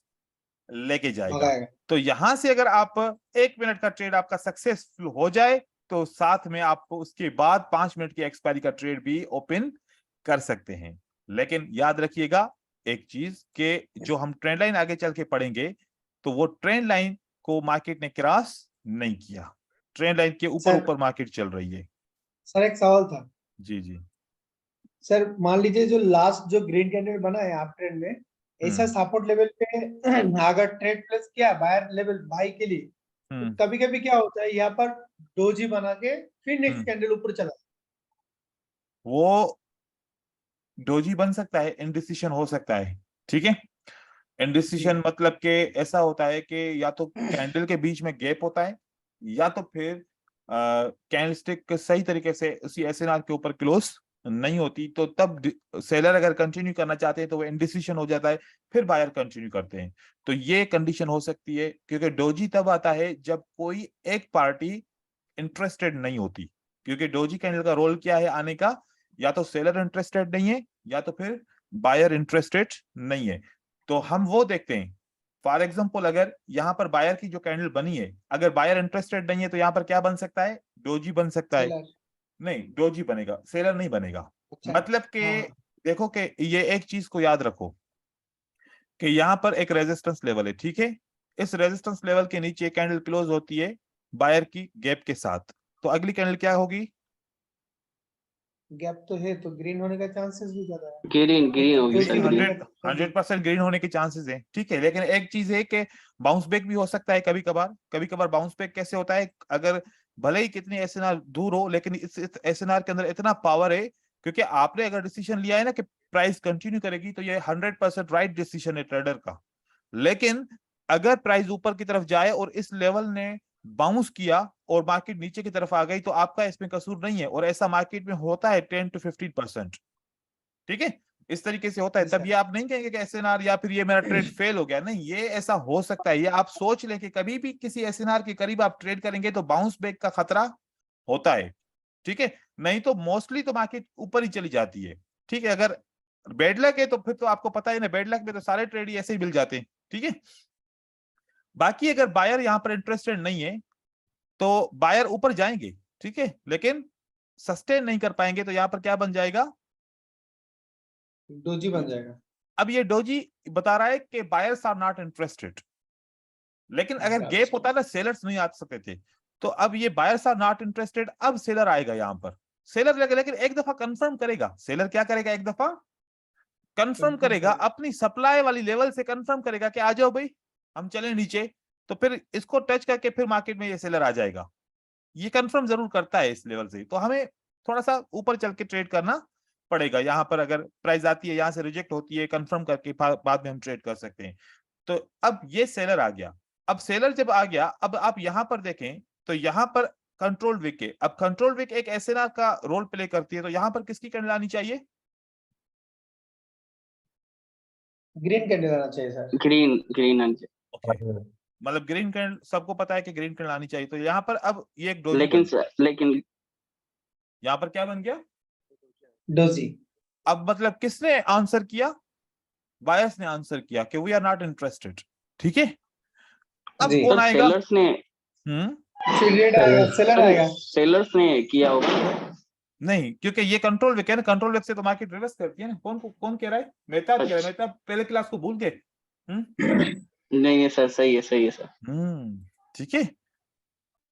Speaker 2: लेके जाएगा। तो यहां से अगर आप 1 मिनट का ट्रेड आपका सक्सेसफुल हो जाए तो साथ में आपको उसके बाद 5 मिनट की एक्सपायरी का ट्रेड भी ओपन कर सकते हैं। लेकिन याद रखिएगा एक चीज के, जो हम ट्रेंड लाइन आगे चल के पढ़ेंगे तो वो ट्रेंड लाइन को मार्केट ने क्रॉस नहीं किया, ट्रेंड लाइन के ऊपर ऊपर मार्केट चल रही है।
Speaker 1: सर एक सवाल था।
Speaker 2: जी जी
Speaker 1: सर मान लीजिए जो लास्ट जो ग्रीन कैंडल बना है आप ट्रेंड में, ऐसा सपोर्ट लेवल पे अगर ट्रेड प्लेस किया बायर लेवल बाई के लिए, तो कभी कभी क्या होता है यहाँ पर डोजी बना के फिर नेक्स्ट कैंडल ऊपर चला,
Speaker 2: वो डोजी बन सकता है, इनडिसिशन हो सकता है, ठीक है। इनडिसिशन मतलब कि ऐसा होता है कि या तो कैंडल के बीच में गैप होता है, या तो फिर कैंडलस्टिक सही तरीके से उसी एसएनआर के ऊपर क्लोज नहीं होती, तो तब सेलर अगर कंटिन्यू करना चाहते हैं तो वो इनडिसिशन हो जाता है, फिर बायर कंटिन्यू करते हैं। तो ये कंडीशन हो सकती है, क्योंकि डोजी तब आता है जब कोई एक पार्टी इंटरेस्टेड नहीं होती। क्योंकि डोजी कैंडल का रोल क्या है आने का? या तो सेलर इंटरेस्टेड नहीं है, या तो फिर बायर इंटरेस्टेड नहीं है। तो हम वो देखते हैं, फॉर एग्जाम्पल अगर यहाँ पर बायर की जो कैंडल बनी है, अगर बायर इंटरेस्टेड नहीं है तो यहाँ पर क्या बन सकता है? डोजी बन सकता है। नहीं, डोजी बनेगा, सेलर नहीं बनेगा। मतलब कि देखो कि ये एक चीज को याद रखो कि यहाँ पर एक रेजिस्टेंस लेवल है, ठीक है। इस रेजिस्टेंस लेवल के नीचे कैंडल क्लोज होती है बायर की गैप के साथ, तो अगली कैंडल क्या होगी?
Speaker 1: गैप तो है तो ग्रीन होने का चांसेस भी ज्यादा है।
Speaker 3: ग्रीन होगी सर, ग्रीन
Speaker 2: 100% ग्रीन होने के चांसेस है, ठीक है। लेकिन एक चीज है कि बाउंस बैक भी हो सकता है कभी कभार। कभी कभार बाउंस बैक कैसे होता है? अगर भले ही कितनी एसएनआर दूर हो, लेकिन इस एसएनआर के अंदर इतना पावर है, क्योंकि आपने अगर डिसीजन लिया है ना कि प्राइस कंटिन्यू करेगी, तो ये 100% राइट डिसीजन है ट्रेडर का। लेकिन अगर प्राइस ऊपर की तरफ जाए और इस लेवल ने बाउंस किया और मार्केट नीचे की तरफ आ गई, तो आपका इसमें कसूर नहीं है, और ऐसा मार्केट में होता है 10 to 15%। ठीक है, इस तरीके से होता है। तब ये आप नहीं कहेंगे कि एसएनआर या फिर ये मेरा ट्रेड फेल हो गया, नहीं, ये ऐसा हो सकता है। ये आप सोच लें कि कभी भी किसी एसएनआर के करीब आप ट्रेड करेंगे तो बाउंस बैक का खतरा होता है। ठीक है, नहीं तो मोस्टली तो मार्केट ऊपर ही चली जाती है। ठीक है, अगर बैड लक है तो फिर तो आपको पता है ना, बैड लक में तो सारे ट्रेड ही ऐसे ही मिल जाते हैं। ठीक है, बाकी अगर बायर यहां पर इंटरेस्टेड नहीं है तो बायर ऊपर जाएंगे, ठीक है, लेकिन सस्टेन नहीं कर पाएंगे, तो यहां पर क्या बन जाएगा,
Speaker 1: डोजी बन जाएगा।
Speaker 2: अब ये डोजी बता रहा है कि बायर्स आर नॉट इंटरेस्टेड, लेकिन अगर गैप होता ना, सेलर्स नहीं आ सकते थे, तो अब ये बायर्स आर नॉट इंटरेस्टेड, अब सेलर आएगा यहां पर। सेलर लेकिन एक दफा कंफर्म करेगा। सेलर क्या करेगा, एक दफा कंफर्म करेगा, अपनी सप्लाई वाली लेवल से कंफर्म करेगा कि आ जाओ भाई, हम चले नीचे, तो फिर इसको टच करके फिर मार्केट में ये सेलर आ जाएगा। ये कंफर्म जरूर करता है इस लेवल से, तो हमें थोड़ा सा ऊपर चल के ट्रेड करना पड़ेगा। यहाँ पर अगर प्राइस आती है, यहाँ से रिजेक्ट होती है, कंफर्म करके बाद में हम ट्रेड कर सकते हैं। तो अब ये सेलर आ गया। अब सेलर जब आ गया, अब आप यहाँ पर देखें तो यहाँ पर कंट्रोल विक है। अब कंट्रोल विक एक एसएनआर का रोल प्ले करती है, तो यहाँ पर किसकी कैंडल आनी चाहिए,
Speaker 1: ग्रीन कैंडल आना चाहिए सर।
Speaker 3: ग्रीन
Speaker 2: मतलब ग्रीन कैंडल, सबको पता है कि ग्रीन कैंडल आनी चाहिए। तो यहाँ पर अब ये एक डोजी,
Speaker 3: लेकिन
Speaker 2: यहाँ पर क्या बन गया,
Speaker 1: डोजी।
Speaker 2: अब मतलब किसने आंसर किया, बायर्स ने आंसर किया कि वी आर नॉट इंटरेस्टेड। ठीक है, अब कौन आएगा,
Speaker 3: सेलर्स ने
Speaker 1: सेलर आएगा।
Speaker 3: सेलर्स ने किया होगा
Speaker 2: नहीं, क्योंकि ये कंट्रोल विक है ना, कंट्रोल विक से तो मार्केट रिवर्स करती है ना। कौन कह रहा है, मेहताब कह रहा है। मेहताब पहले क्लास को भूल गए।
Speaker 3: नहीं है सर, सही है सर।
Speaker 2: ठीक है,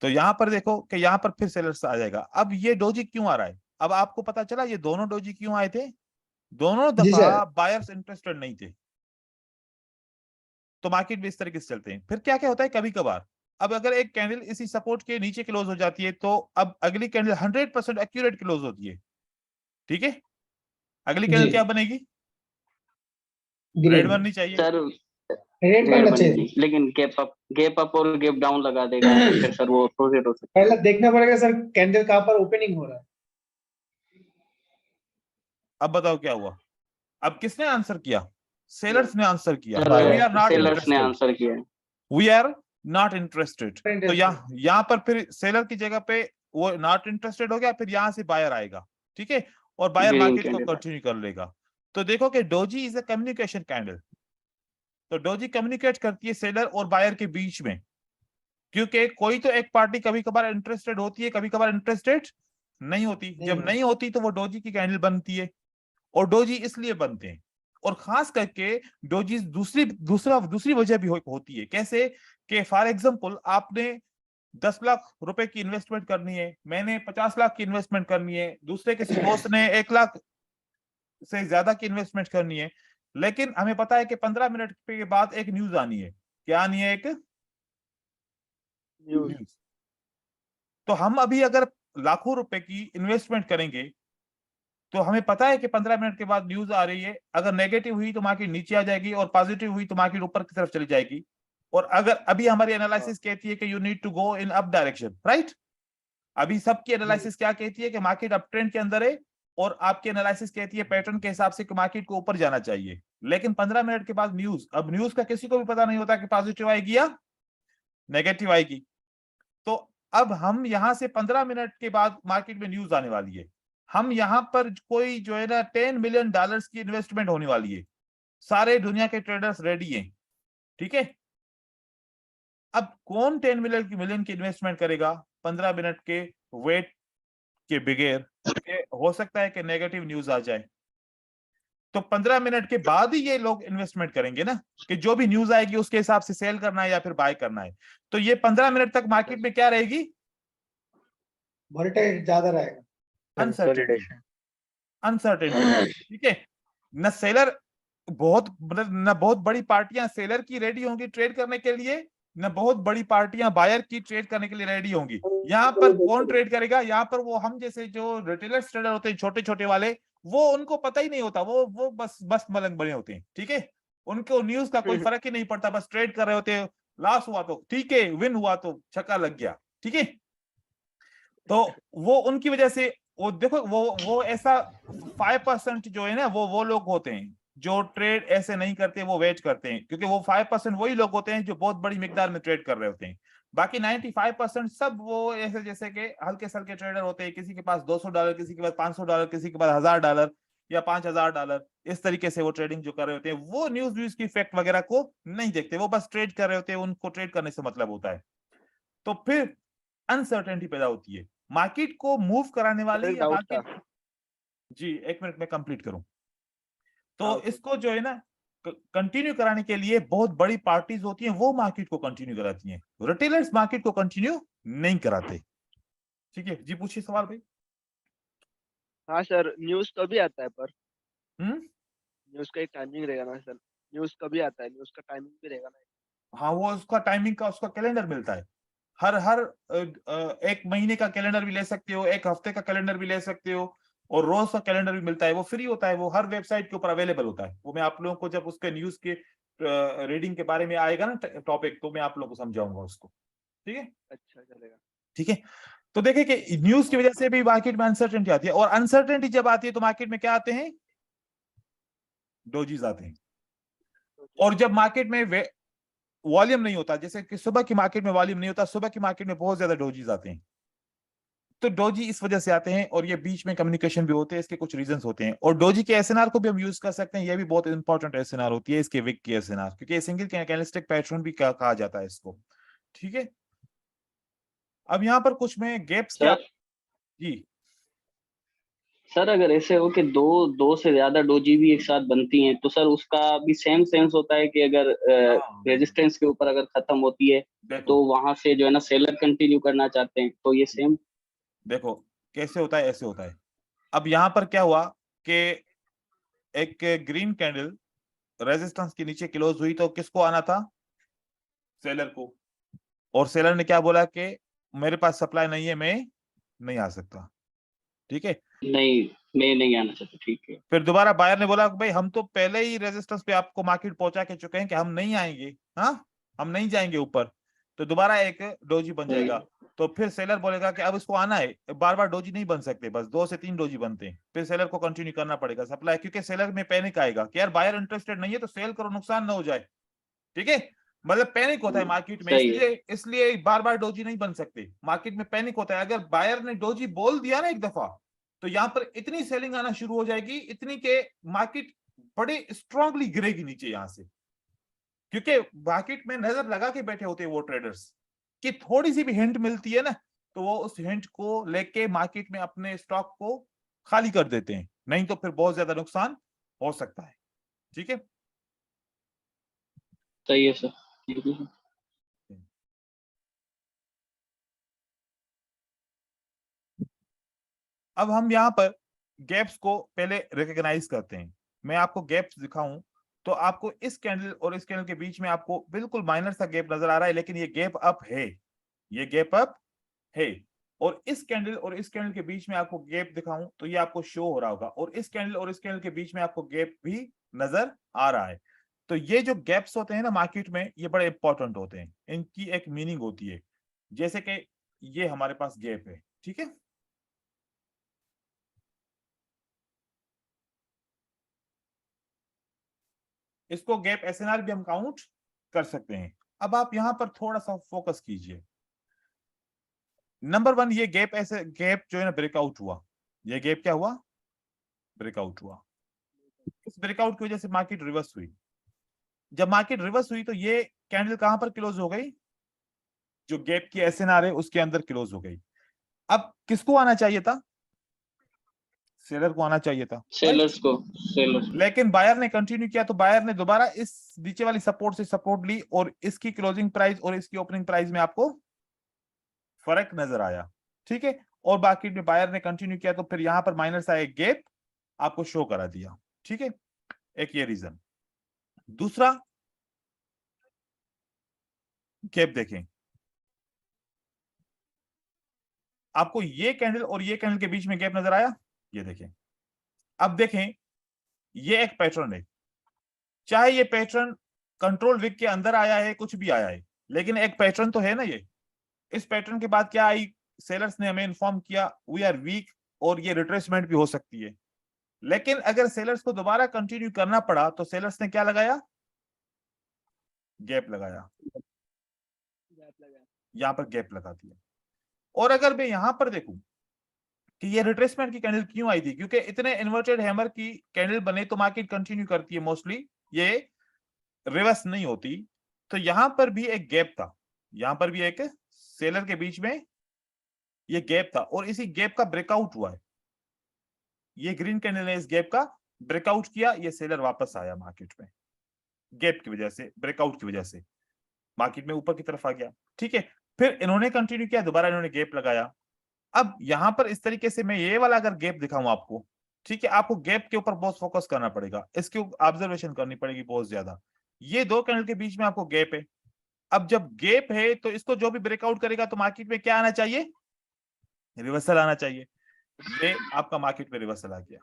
Speaker 2: तो यहाँ पर देखो कि यहाँ पर फिर सेलर्स आ जाएगा। अब ये डोजी क्यों आ रहा है, अब आपको पता चला ये दोनों डोजी क्यों आए थे। दोनों दफा बायर्स इंटरेस्टेड नहीं थे, तो मार्केट भी इस तरीके से चलते हैं। फिर क्या क्या होता है, कभी कभार अब अगर एक कैंडल इसी सपोर्ट के नीचे क्लोज हो जाती है, तो अब अगली कैंडल 100% एक्यूरेट क्लोज होती है। ठीक है, अगली कैंडल क्या बनेगी, रेड बननी चाहिए
Speaker 3: सर,
Speaker 1: रेड बनना चाहिए,
Speaker 3: लेकिन गैप अप और गैप डाउन लगा देगा फिर सर वो प्रोजेक्ट हो सकता है।
Speaker 1: पहले देखना पड़ेगा सर कैंडल कहां पर ओपनिंग हो रहा है।
Speaker 2: अब बताओ क्या हुआ, अब किसने आंसर किया, सेलर्स ने आंसर किया।
Speaker 3: वी आर नॉट सेलर्स ने आंसर किया,
Speaker 2: वी आर नॉट इंटरेस्टेड। तो यहाँ पर फिर सेलर की जगह पे वो नॉट इंटरेस्टेड हो गया, फिर यहाँ से बायर आएगा। ठीक है, और बायर मार्केट को कंटिन्यू कर लेगा। तो देखो कि doji is a communication candle, तो डोजी कम्युनिकेट करती है सेलर और बायर के बीच में, क्योंकि कोई तो एक पार्टी कभी कभार इंटरेस्टेड होती है, कभी कभार इंटरेस्टेड नहीं होती। जब नहीं होती तो वो डोजी की कैंडल बनती है, और डोजी इसलिए बनते हैं। और खास करके डोजी दूसरी वजह भी होती है। कैसे कि फॉर एग्जांपल आपने 10 लाख रुपए की इन्वेस्टमेंट करनी है, मैंने 50 लाख की इन्वेस्टमेंट करनी है, दूसरे किसी दोस्त ने 1 लाख से ज्यादा की इन्वेस्टमेंट करनी है, लेकिन हमें पता है कि 15 मिनट के बाद एक न्यूज आनी है। क्या आनी है, एक न्यूज। तो हम अभी अगर लाखों रुपए की इन्वेस्टमेंट करेंगे, तो हमें पता है कि 15 मिनट के बाद न्यूज आ रही है। अगर नेगेटिव हुई तो मार्केट नीचे आ जाएगी, और पॉजिटिव हुई तो मार्केट ऊपर की तरफ चली जाएगी। और अगर अभी हमारी एनालिसिस कहती है कि you need to go in up direction, right. अभी सबकी एनालिसिस क्या कहती है कि मार्केट अप ट्रेंड के अंदर है, और आपकी एनालिसिस कहती है पैटर्न के हिसाब से कि मार्केट को ऊपर जाना चाहिए। लेकिन 15 मिनट के बाद न्यूज, अब न्यूज का किसी को भी पता नहीं होता कि पॉजिटिव आएगी या नेगेटिव आएगी। तो अब हम यहां से 15 मिनट के बाद मार्केट में न्यूज आने वाली है, हम यहां पर कोई जो है ना $10 मिलियन की इन्वेस्टमेंट होने वाली है, सारे दुनिया के ट्रेडर्स रेडी हैं। ठीक है, अब कौन 10 मिलियन की इन्वेस्टमेंट करेगा 15 मिनट के वेट के बगैर, हो सकता है कि नेगेटिव न्यूज आ जाए। तो 15 मिनट के बाद ही ये लोग इन्वेस्टमेंट करेंगे ना, कि जो भी न्यूज आएगी उसके हिसाब से सेल करना है या फिर बाय करना है। तो ये 15 मिनट तक मार्केट में क्या रहेगी,
Speaker 1: वोलेटाइल ज्यादा रहेगा,
Speaker 2: अनसर्टेनिटी। ठीक है, न सेलर बहुत, मतलब न बहुत बड़ी पार्टियां सेलर की रेडी होंगी ट्रेड करने के लिए, ना बहुत बड़ी पार्टियां बायर की ट्रेड करने के लिए रेडी होंगी। यहाँ पर कौन ट्रेड करेगा? यहाँ पर वो हम जैसे जो रिटेलर्स ट्रेडर होते हैं छोटे छोटे वाले, वो उनको पता ही नहीं होता, वो बस मलंग बने होते हैं, ठीक है। उनको न्यूज का कोई फर्क ही नहीं पड़ता, बस ट्रेड कर रहे होते हैं। लॉस हुआ तो ठीक है, विन हुआ तो छक्का लग गया, ठीक है। तो वो उनकी वजह से वो देखो वो ऐसा 5% जो है ना वो लोग होते हैं जो ट्रेड ऐसे नहीं करते, वो वेट करते हैं, क्योंकि वो 5% वही लोग होते हैं जो बहुत बड़ी मिकदार में ट्रेड कर रहे होते हैं। बाकी 95% सब वो ऐसे जैसे कि हल्के सल्के ट्रेडर होते हैं, किसी के पास $200, किसी के पास $500, किसी के पास $1000 या $5000, इस तरीके से वो ट्रेडिंग जो कर रहे होते हैं, वो न्यूज की फैक्ट वगैरह को नहीं देखते, वो बस ट्रेड कर रहे होते हैं, उनको ट्रेड करने से मतलब होता है। तो फिर अनसर्टेनिटी पैदा होती है मार्केट को मूव कराने वाली,
Speaker 4: एक
Speaker 2: या
Speaker 4: डाउट था।
Speaker 2: मार्केट। जी, 1 मिनट में कंप्लीट करूं। तो
Speaker 4: हाँ,
Speaker 2: इसको जो है ना कंटिन्यू कराने के लिए बहुत बड़ी पार्टीज होती हैं, वो मार्केट को कंटिन्यू कराती हैं, रिटेलर्स मार्केट को कंटिन्यू नहीं कराते। ठीक है जी, पूछिए सवाल भाई।
Speaker 4: हाँ सर, न्यूज़ कभी आता है पर?
Speaker 2: हम्म
Speaker 4: न्यूज़ का एक टाइमिंग रहेगा ना सर? न्यूज़ कभी आता है? न्यूज़ का टाइमिंग भी रहेगा ना?
Speaker 2: हाँ, वो उसका टाइमिंग का उसका कैलेंडर मिलता है। हर हर एक महीने का कैलेंडर भी ले सकते हो, एक हफ्ते का कैलेंडर भी ले सकते हो, और रोज का कैलेंडर भी मिलता है। वो फ्री होता है, वो हर वेबसाइट के ऊपर अवेलेबल होता है। वो मैं आप लोगों को जब उसके न्यूज के रीडिंग के बारे में आएगा ना टॉपिक, तो मैं आप लोगों को समझाऊंगा उसको, ठीक है।
Speaker 4: अच्छा, चलेगा।
Speaker 2: ठीक है, तो देखिए कि न्यूज की वजह से भी मार्केट में अनसर्टेनिटी आती है, और अनसर्टेनिटी जब आती है तो मार्केट में क्या आते हैं? डोजीज आते हैं। और जब मार्केट में वॉल्यूम नहीं होता, जैसे कि सुबह की मार्केट में वॉल्यूम नहीं होता, सुबह की मार्केट में बहुत ज्यादा डोजीज आते हैं। तो डोजी इस वजह से आते हैं, और ये बीच में कम्युनिकेशन भी होते हैं, इसके कुछ रीजंस होते हैं। और डोजी के एसएनआर को भी हम यूज कर सकते हैं, ये भी बहुत इंपॉर्टेंट एसएनआर होती है, इसके विक की एसएनआर, क्योंकि ये सिंगल कैंडलस्टिक पैटर्न भी कहा जाता है इसको, ठीक है। अब यहाँ पर कुछ में गैप्स क्या।
Speaker 3: सर
Speaker 2: जी
Speaker 3: सर अगर ऐसे हो कि दो से ज्यादा डोजी भी एक साथ बनती हैं, तो सर उसका भी सेम सेंस होता है कि अगर
Speaker 2: हाँ,
Speaker 3: रेजिस्टेंस के ऊपर अगर खत्म होती है,
Speaker 2: देखो
Speaker 3: तो वहां से जो है ना सेलर कंटिन्यू करना चाहते हैं, तो ये सेम।
Speaker 2: देखो कैसे होता है, ऐसे होता है। अब यहाँ पर क्या हुआ कि एक ग्रीन कैंडल रेजिस्टेंस के नीचे क्लोज हुई, तो किसको आना था? सेलर को। और सेलर ने क्या बोला कि मेरे पास सप्लाई नहीं है, मैं नहीं आ सकता, ठीक है।
Speaker 3: नहीं, मैं नहीं आना चाहता, ठीक है।
Speaker 2: फिर दोबारा बायर ने बोला कि भाई हम तो पहले ही रेजिस्टेंस पे आपको मार्केट पहुंचा के चुके हैं कि हम नहीं आएंगे, हाँ, हम नहीं जाएंगे ऊपर। तो दोबारा एक डोजी बन जाएगा। तो फिर सेलर बोलेगा कि अब इसको आना है, बार बार डोजी नहीं बन सकते, बस 2 से 3 डोजी बनते हैं। फिर सेलर को कंटिन्यू करना पड़ेगा सप्लाई, क्योंकि सेलर में पैनिक आएगा कि यार बायर इंटरेस्टेड नहीं है, तो सेल करो, नुकसान ना हो जाए, ठीक है। मतलब पैनिक होता है मार्केट में,
Speaker 3: सही है।
Speaker 2: इसलिए इसलिए बार बार डोजी नहीं बन सकते, मार्केट में पैनिक होता है। अगर बायर ने डोजी बोल दिया ना एक दफा, तो यहां पर इतनी सेलिंग आना शुरू हो जाएगी, इतनी के मार्केट बड़े स्ट्रांगली गिरेगी नीचे यहां से, क्योंकि मार्केट में नजर लगा के बैठे होते हैं वो ट्रेडर्स, कि थोड़ी सी भी हिंट मिलती है ना, तो वो उस हिंट को लेके मार्केट में अपने स्टॉक को खाली कर देते हैं, नहीं तो फिर बहुत ज्यादा नुकसान हो सकता है, ठीक है।
Speaker 3: सही है सर, बिल्कुल सर।
Speaker 2: अब हम यहाँ पर गैप्स को पहले रिकॉग्नाइज करते हैं। मैं आपको गैप्स दिखाऊं, तो आपको इस कैंडल और इस कैंडल के बीच में आपको बिल्कुल माइनर सा गैप नजर आ रहा है, लेकिन ये गैप अप है, ये गैप अप है। और इस कैंडल और इस कैंडल के बीच में आपको गैप दिखाऊं, तो ये आपको शो हो रहा होगा, और इस कैंडल और इस कैंडल के बीच में आपको गैप भी नजर आ रहा है। तो ये जो गैप्स होते हैं ना मार्केट में, ये बड़े इंपॉर्टेंट होते हैं, इनकी एक मीनिंग होती है। जैसे कि ये हमारे पास गैप है, ठीक है। इसको गैप एसएनआर भी हम काउंट कर सकते हैं। अब आप यहां पर थोड़ा सा फोकस कीजिए। नंबर 1, ये गैप ऐसे गैप जो है ना ब्रेकआउट हुआ, ये गैप क्या हुआ? ब्रेकआउट हुआ। इस ब्रेकआउट की वजह से मार्केट रिवर्स हुई। जब मार्केट रिवर्स हुई, तो ये कैंडल कहां पर क्लोज हो गई? जो गैप की एसएनआर है उसके अंदर क्लोज हो गई। अब किसको आना चाहिए था? सेलर को आना चाहिए था, राइट।
Speaker 3: सेलर्स को।
Speaker 2: लेकिन बायर ने कंटिन्यू किया, तो बायर ने दोबारा इस नीचे वाली सपोर्ट से सपोर्ट ली, और इसकी क्लोजिंग प्राइस और इसकी ओपनिंग प्राइस में आपको फर्क नजर आया, ठीक है। और बाकी में बायर ने कंटिन्यू किया, तो फिर यहां पर माइनस आया, एक गैप आपको शो करा दिया, ठीक है। एक ये रीजन। दूसरा, गैप देखें, आपको ये कैंडल और ये कैंडल के बीच में गैप नजर आया, ये देखें। अब देखें, ये एक पैटर्न है, चाहे ये पैटर्न कंट्रोल विक के अंदर आया है, कुछ भी आया है, लेकिन एक पैटर्न तो है ना ये। इस पैटर्न के बाद क्या आई, सेलर्स ने हमें इन्फॉर्म किया वी आर वीक और ये रिट्रेसमेंट भी हो सकती है। लेकिन अगर सेलर्स को दोबारा कंटिन्यू करना पड़ा तो सेलर्स ने क्या लगाया, गैप लगाया, यहां पर गैप लगा दिया। और अगर मैं यहां पर देखूं कि ये रिट्रेसमेंट की कैंडल क्यों आई थी, क्योंकि इतने इन्वर्टेड हैमर की कैंडल बने तो मार्केट कंटिन्यू करती है मोस्टली, ये रिवर्स नहीं होती। तो यहां पर भी एक गैप था, यहां पर भी एक सेलर के बीच में ये गैप था और इसी गैप का ब्रेकआउट हुआ है। ये ग्रीन कैंडल ने इस गैप का ब्रेकआउट किया, ये सेलर वापस आया मार्केट में, गैप की वजह से, ब्रेकआउट की वजह से मार्केट में ऊपर की तरफ आ गया। ठीक है, फिर इन्होंने कंटिन्यू किया, दोबारा इन्होंने गैप लगाया। अब यहां पर इस तरीके से मैं ये वाला अगर गैप दिखाऊं आपको, ठीक है, आपको गैप के ऊपर बहुत फोकस करना पड़ेगा, इसकी ऑब्जर्वेशन करनी पड़ेगी बहुत ज्यादा। ये दो कैंडल के बीच में आपको गैप है। अब जब गैप है तो इसको जो भी ब्रेकआउट करेगा तो मार्केट में क्या आना चाहिए, रिवर्सल आना चाहिए। ये आपका मार्केट में रिवर्सल आ गया,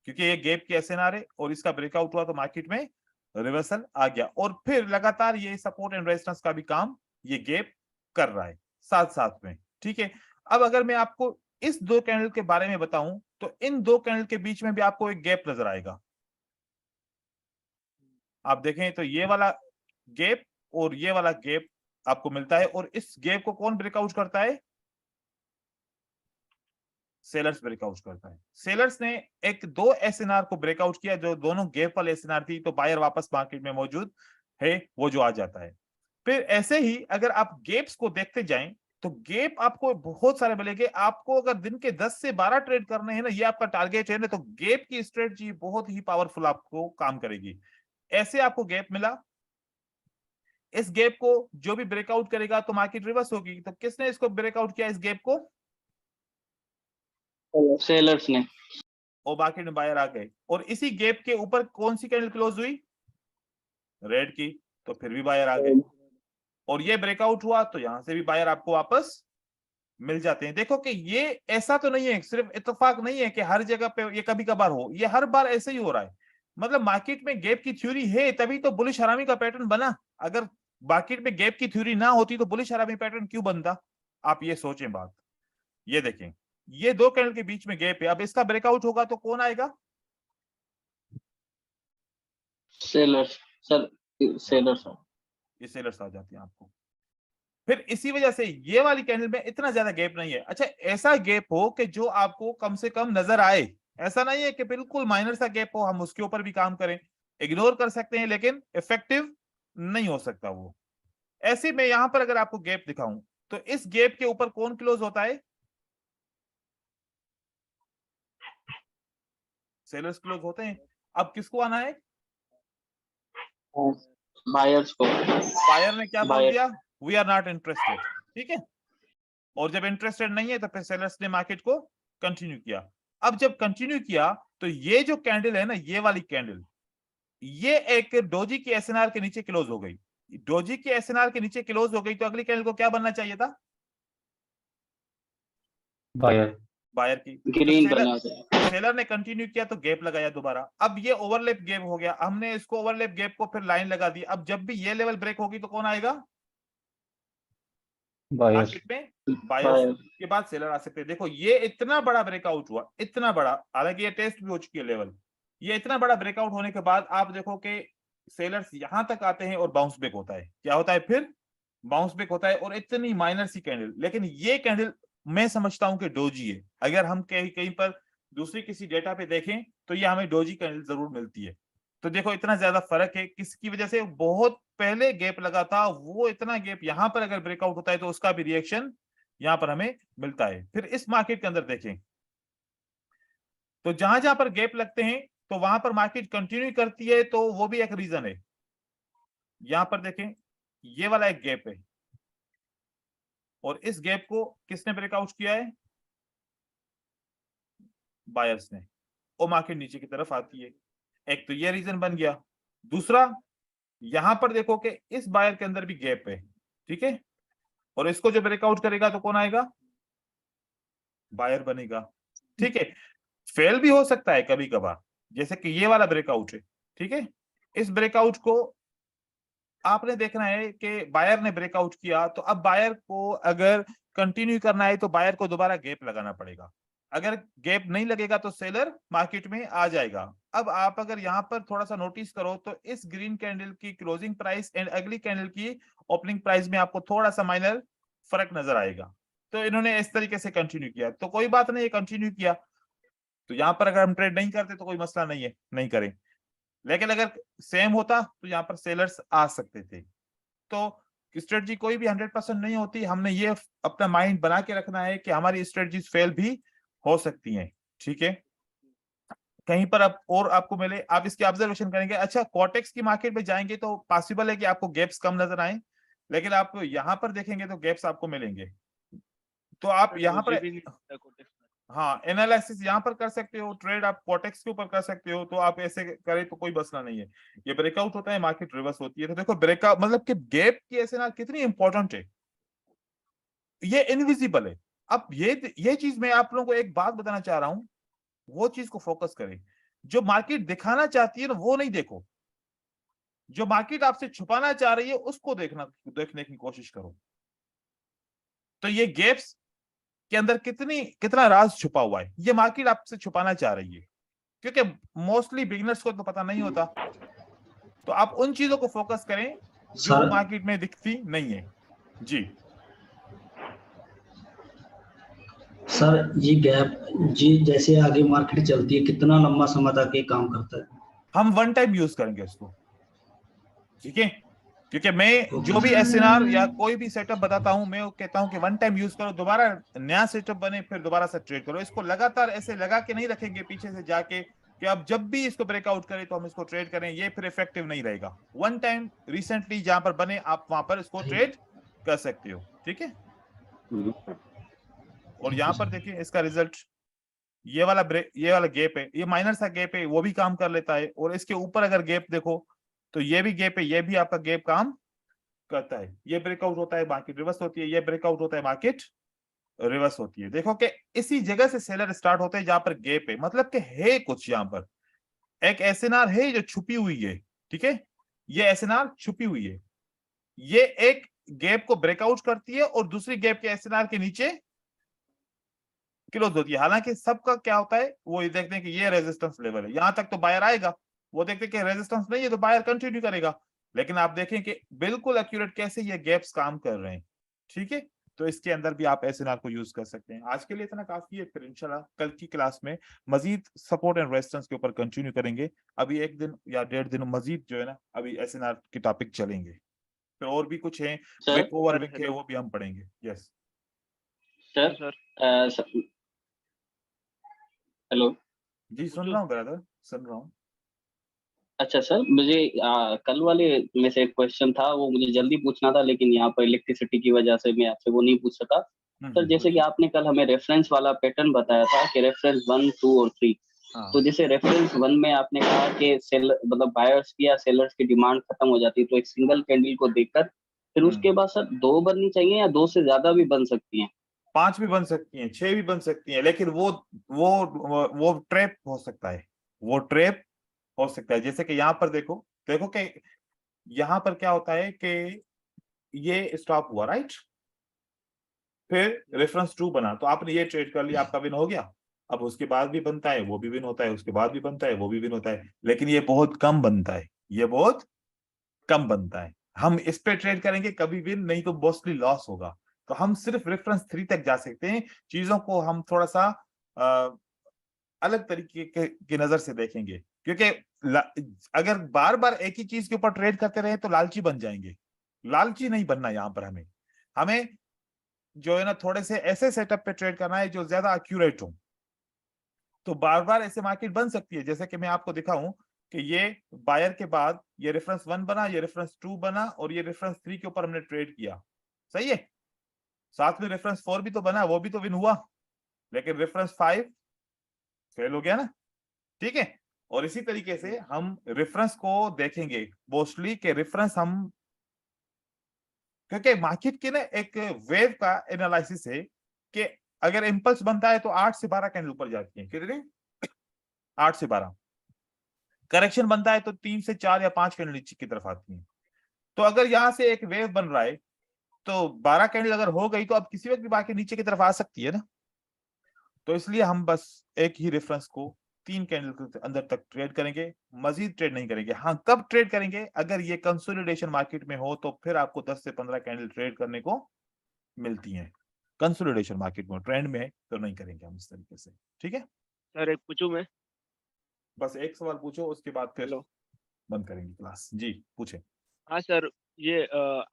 Speaker 2: क्योंकि ये गैप की एसएनआर है और इसका ब्रेकआउट हुआ तो मार्केट में रिवर्सल आ गया। और फिर लगातार ये सपोर्ट एंड रेजिस्टेंस का भी काम ये गैप कर रहा है साथ साथ में। ठीक है, अब अगर मैं आपको इस दो कैंडल के बारे में बताऊं तो इन दो कैंडल के बीच में भी आपको एक गैप नजर आएगा। आप देखें तो ये वाला गैप और ये वाला गैप आपको मिलता है, और इस गैप को कौन ब्रेकआउट करता है, सेलर्स ब्रेकआउट करता है। सेलर्स ने एक दो एसएनआर को ब्रेकआउट किया, जो दोनों गैप वाले एसएनआर थी, तो बायर वापस मार्केट में मौजूद है, वो जो आ जाता है। फिर ऐसे ही अगर आप गैप्स को देखते जाएं तो गैप आपको बहुत सारे मिलेंगे। आपको अगर दिन के 10 से 12 ट्रेड करने हैं ना, ये आपका टारगेट है ना, तो गैप की स्ट्रेटजी बहुत ही पावरफुल आपको काम करेगी। ऐसे आपको गैप मिला, इस गैप को जो भी ब्रेकआउट करेगा तो मार्केट रिवर्स होगी। तो किसने इसको ब्रेकआउट किया, इस गैप को,
Speaker 3: सेलर्स ने,
Speaker 2: और मार्केट में बायर आ गए। और इसी गैप के ऊपर कौन सी कैंडल क्लोज हुई, रेड की, तो फिर भी बायर आ गए। और ये ब्रेकआउट हुआ तो यहां से भी बायर आपको वापस मिल जाते हैं। देखो कि ये ऐसा तो नहीं है, सिर्फ इत्तेफाक नहीं है कि हर जगह पे ये कभी कभार हो, ये हर बार ऐसे ही हो रहा है। मतलब मार्केट में गैप की थ्योरी है तभी तो बुलिश हरामी का पैटर्न बना। अगर मार्केट में गैप की थ्योरी ना होती तो बुलिश हरामी पैटर्न क्यों बनता, आप ये सोचें बात। ये देखें, ये दो कैंडल के बीच में गैप है, अब इसका ब्रेकआउट होगा तो कौन आएगा,
Speaker 3: सेलर्स सर, सेलर्स।
Speaker 2: ये सेलर्स आ जाते हैं आपको। फिर इसी वजह से ये वाली कैंडल में इतना ज्यादा गैप नहीं है। अच्छा, ऐसा गैप हो कि जो आपको कम से कम नजर आए, ऐसा नहीं है कि बिल्कुल माइनर सा गैप हो, हम उसके ऊपर भी काम करें, इग्नोर कर सकते हैं, लेकिन इफेक्टिव नहीं हो सकता वो। ऐसे में यहां पर अगर आपको गैप दिखाऊं तो इस गैप के ऊपर कौन क्लोज होता है, सेलर्स क्लोज होते हैं। अब किसको आना है,
Speaker 3: बायर्स को।
Speaker 2: बायर ने क्या बोल
Speaker 3: बायर।
Speaker 2: दिया, वी आर नॉट इंटरेस्टेड। ठीक है, और जब इंटरेस्टेड नहीं है तो फिर सेलर्स ने मार्केट को कंटिन्यू किया। अब जब कंटिन्यू किया तो ये जो कैंडल है ना, ये वाली कैंडल, ये एक डोजी की एसएनआर के नीचे क्लोज हो गई। डोजी की एसएनआर के नीचे क्लोज हो गई तो अगली कैंडल को क्या बनना चाहिए था,
Speaker 5: बायर,
Speaker 2: बायर की।
Speaker 3: ग्रीन
Speaker 2: तो
Speaker 3: बनना चाहिए।
Speaker 2: सेलर ने कंटिन्यू किया तो गैप लगाया दोबारा। अब ये ओवरलैप गैप हो गया, हमने इसको ओवरलैप गैप को फिर लाइन लगा दी। अब जब भी ये लेवल ब्रेक होगी तो कौन आएगा,
Speaker 5: बायर,
Speaker 2: मार्केट में बायर्स के बाद सेलर आ सकते हैं। देखो ये इतना बड़ा ब्रेकआउट हुआ, इतना बड़ा, हालांकि ये टेस्ट भी हो चुकी है लेवल, ये इतना बड़ा ब्रेकआउट होने के बाद आप देखो कि सेलर्स यहां तक आते हैं और बाउंस बैक होता है। क्या होता है, फिर बाउंस बैक होता है, और इतनी माइनर सी कैंडल। लेकिन ये कैंडल मैं समझता हूं कि डोजी है। अगर हम कहीं कहीं पर दूसरी किसी डेटा पे देखें तो ये हमें डोजी कैंडल जरूर मिलती है। तो देखो इतना ज्यादा फर्क है, किसकी वजह से, बहुत पहले गैप लगा था, वो इतना गैप यहां पर अगर ब्रेकआउट होता है तो उसका भी रिएक्शन यहां पर हमें मिलता है। फिर इस मार्केट के अंदर देखें तो जहां जहां पर गैप लगते हैं तो वहां पर मार्केट कंटिन्यू करती है, तो वो भी एक रीजन है। यहां पर देखें, ये वाला एक गैप है, और इस गैप को किसने ब्रेकआउट किया है, बायर्स ने, और मार्केट नीचे की तरफ आती है। एक तो ये रीजन बन गया। दूसरा, यहां पर देखो कि इस बायर के अंदर भी गैप है, ठीक है, और इसको जो ब्रेकआउट करेगा तो कौन आएगा, बायर बनेगा। ठीक है, फेल भी हो सकता है कभी कभार, जैसे कि ये वाला ब्रेकआउट है। ठीक है, इस ब्रेकआउट को आपने देखना है कि बायर ने ब्रेकआउट किया, तो अब बायर को अगर कंटिन्यू करना है तो बायर को दोबारा गैप लगाना पड़ेगा। अगर गैप नहीं लगेगा तो सेलर मार्केट में आ जाएगा। अब आप अगर यहाँ पर थोड़ा सा नोटिस करो तो इस ग्रीन कैंडल की क्लोजिंग प्राइस एंड अगली कैंडल की ओपनिंग प्राइस में आपको थोड़ा सा माइनर फर्क नजर आएगा। तो इन्होंने इस तरीके से कंटिन्यू किया, तो कोई बात नहीं, कंटिन्यू किया तो यहाँ पर अगर हम ट्रेड नहीं करते तो कोई मसला नहीं है, नहीं करें। लेकिन अगर सेम होता तो यहाँ पर सेलर्स आ सकते थे। तो स्ट्रेटजी कोई भी 100% नहीं होती, हमने ये अपना माइंड बना के रखना है कि हमारी स्ट्रेटजीज फेल भी हो सकती हैं। ठीक है, कहीं पर अब और आपको मिले, आप इसकी ऑब्जर्वेशन करेंगे। अच्छा, कॉटेक्स की मार्केट में जाएंगे तो पॉसिबल है कि आपको गैप्स कम नजर आए, लेकिन आप यहाँ पर देखेंगे तो गैप्स आपको मिलेंगे। तो आप यहाँ पर हाँ एनालिसिस यहाँ पर कर सकते हो, ट्रेड आप कॉटेक्स के ऊपर कर सकते हो, तो आप ऐसे करें तो कोई मसला नहीं है। ये ब्रेकआउट होता है, मार्केट रिवर्स होती है, तो देखो ब्रेकआउट मतलब कि गैप की ऐसे ना कितनी इंपॉर्टेंट है, ये इनविजिबल है। अब ये चीज मैं आप लोगों को एक बात बताना चाह रहा हूं, वो चीज को फोकस करें। जो मार्केट दिखाना चाहती है ना वो नहीं देखो, जो मार्केट आपसे छुपाना चाह रही है उसको देखने की कोशिश करो। तो ये गैप्स के अंदर कितना राज छुपा हुआ है, ये मार्केट आपसे छुपाना चाह रही है, क्योंकि मोस्टली बिगिनर्स को तो पता नहीं होता। तो आप उन चीजों को फोकस करें जो मार्केट में दिखती नहीं है। जी
Speaker 5: सर, ये गैप जी जैसे आगे मार्केट चलती है कितना लंबा समय तक ये काम करता है?
Speaker 2: हम वन टाइम यूज करेंगे इसको, ठीक है, क्योंकि मैं जो भी एसएनआर या कोई भी सेटअप बताता हूं मैं वो कहता हूं कि वन टाइम यूज करो, दोबारा नया सेटअप बने फिर दोबारा से ट्रेड करो। इसको लगातार ऐसे लगा के नहीं रखेंगे पीछे से जाके कि अब जब भी इसको ब्रेकआउट करें तो हम इसको ट्रेड करें, ये फिर इफेक्टिव नहीं रहेगा। वन टाइम रिसेंटली जहां पर बने आप वहां पर इसको ट्रेड कर सकते हो। ठीक है, और यहाँ पर देखिए इसका रिजल्ट, ये वाला गैप है, ये माइनर सा गैप है, वो भी काम कर लेता है। और इसके ऊपर अगर गैप देखो तो ये भी गैप है, ये भी आपका गैप काम करता है। ये ब्रेकआउट होता है मार्केट रिवर्स होती है, ये ब्रेकआउट होता है मार्केट रिवर्स होती है। देखो कि इसी जगह से सेलर स्टार्ट होते हैं जहां पर गैप है, मतलब कि है कुछ यहाँ पर एक एसएनआर है जो छुपी हुई है। ठीक है, ये एसएनआर छुपी हुई है, ये एक गैप को ब्रेकआउट करती है और दूसरी गैप के एसएनआर के नीचे क्लोज होती है। हालांकि सबका क्या होता है, वो ये देखते हैं कि ये रेजिस्टेंस लेवल है, यहां तक तो बायर आएगा, वो देखते हैं कि रेजिस्टेंस नहीं है तो बायर कंटिन्यू करेगा। लेकिन आप देखें कि बिल्कुल एक्यूरेट कैसे ये गैप्स काम कर रहे हैं। ठीक है, तो इसके अंदर भी आप एसएनआर को यूज कर सकते हैं। आज के लिए इतना काफी है, फिर इंशाल्लाह कल की क्लास में मजीद सपोर्ट एंड रेजिस्टेंस के ऊपर कंटिन्यू करेंगे। अभी एक दिन या 1.5 दिन मजीद जो है ना अभी एसएनआर के टॉपिक चलेंगे, फिर और भी कुछ है, विक ओवर विक है, वो भी हम पढ़ेंगे। यस
Speaker 3: सर, हेलो
Speaker 2: जी सुन रहा हूँ ब्रदर, सुन रहा हूँ।
Speaker 3: अच्छा सर, मुझे कल वाले में से एक क्वेश्चन था, वो मुझे जल्दी पूछना था, लेकिन यहाँ पर इलेक्ट्रिसिटी की वजह से मैं आपसे वो नहीं पूछ सका। सर जैसे कि आपने कल हमें रेफरेंस वाला पैटर्न बताया था कि रेफरेंस 1, 2 और 3। तो जैसे रेफरेंस 1 में आपने कहा कि मतलब बायर्स की या सेलर्स की डिमांड खत्म हो जाती है, तो एक सिंगल कैंडल को देखकर फिर उसके बाद सर 2 बननी चाहिए या 2 से ज्यादा भी बन सकती हैं?
Speaker 2: 5 भी बन सकती हैं, 6 भी बन सकती हैं, लेकिन वो ट्रैप हो सकता है, वो ट्रैप हो सकता है। जैसे कि यहाँ पर देखो कि यहाँ पर क्या होता है कि ये स्टॉप हुआ, राइट, फिर रेफरेंस 2 बना, तो आपने ये ट्रेड कर लिया, आपका विन हो गया। अब उसके बाद भी बनता है, वो भी विन होता है, उसके बाद भी बनता है, वो भी विन होता है, लेकिन ये बहुत कम बनता है, ये बहुत कम बनता है। हम इस पे ट्रेड करेंगे कभी विन नहीं तो मोस्टली लॉस होगा। तो हम सिर्फ रेफरेंस 3 तक जा सकते हैं, चीजों को हम थोड़ा सा अलग तरीके की नजर से देखेंगे, क्योंकि अगर बार बार एक ही चीज के ऊपर ट्रेड करते रहे तो लालची बन जाएंगे। लालची नहीं बनना यहाँ पर, हमें जो है ना थोड़े से ऐसे सेटअप पे ट्रेड करना है जो ज्यादा एक्यूरेट हो। तो बार बार ऐसे मार्केट बन सकती है, जैसे कि मैं आपको दिखाऊं कि ये बायर के बाद ये रेफरेंस 1 बना, ये रेफरेंस 2 बना और ये रेफरेंस 3 के ऊपर हमने ट्रेड किया, सही है। साथ में रेफरेंस 4 भी तो बना, वो भी तो विन हुआ, लेकिन रेफरेंस 5 फेल हो गया ना। ठीक है, और इसी तरीके से हम रेफरेंस को देखेंगे मोस्टली के रेफरेंस हम क्योंकि मार्केट के ना एक वेव का एनालिसिस है कि अगर इंपल्स बनता है तो 8 से 12 कैंडल ऊपर जाती है। कितने? 8 से 12। करेक्शन बनता है तो 3 से 4 या 5 कैंडल नीचे की तरफ आती है। तो अगर यहाँ से एक वेव बन रहा है तो 12 कैंडल अगर हो गई तो अब किसी वक्त भी मार्केट नीचे की तरफ आ सकती है ना। तो इसलिए हम बस एक ही रेफरेंस को 3 कैंडल के अंदर तक ट्रेड करेंगे, मजीद ट्रेड नहीं करेंगे। हाँ, कब ट्रेड करेंगे? अगर ये कंसोलिडेशन मार्केट में हो तो फिर आपको 10 से 15 कैंडल ट्रेड करने को मिलती हैं। कंसोलिडेशन मार्केट में, ट्रेंड में तो नहीं करेंगे हम इस तरीके से। ठीक है,
Speaker 4: सर एक पूछूं मैं?
Speaker 2: बस एक सवाल पूछो, उसके बाद फिर
Speaker 4: हेलो।
Speaker 2: बंद करेंगे क्लास। जी पूछे।
Speaker 4: हाँ सर, ये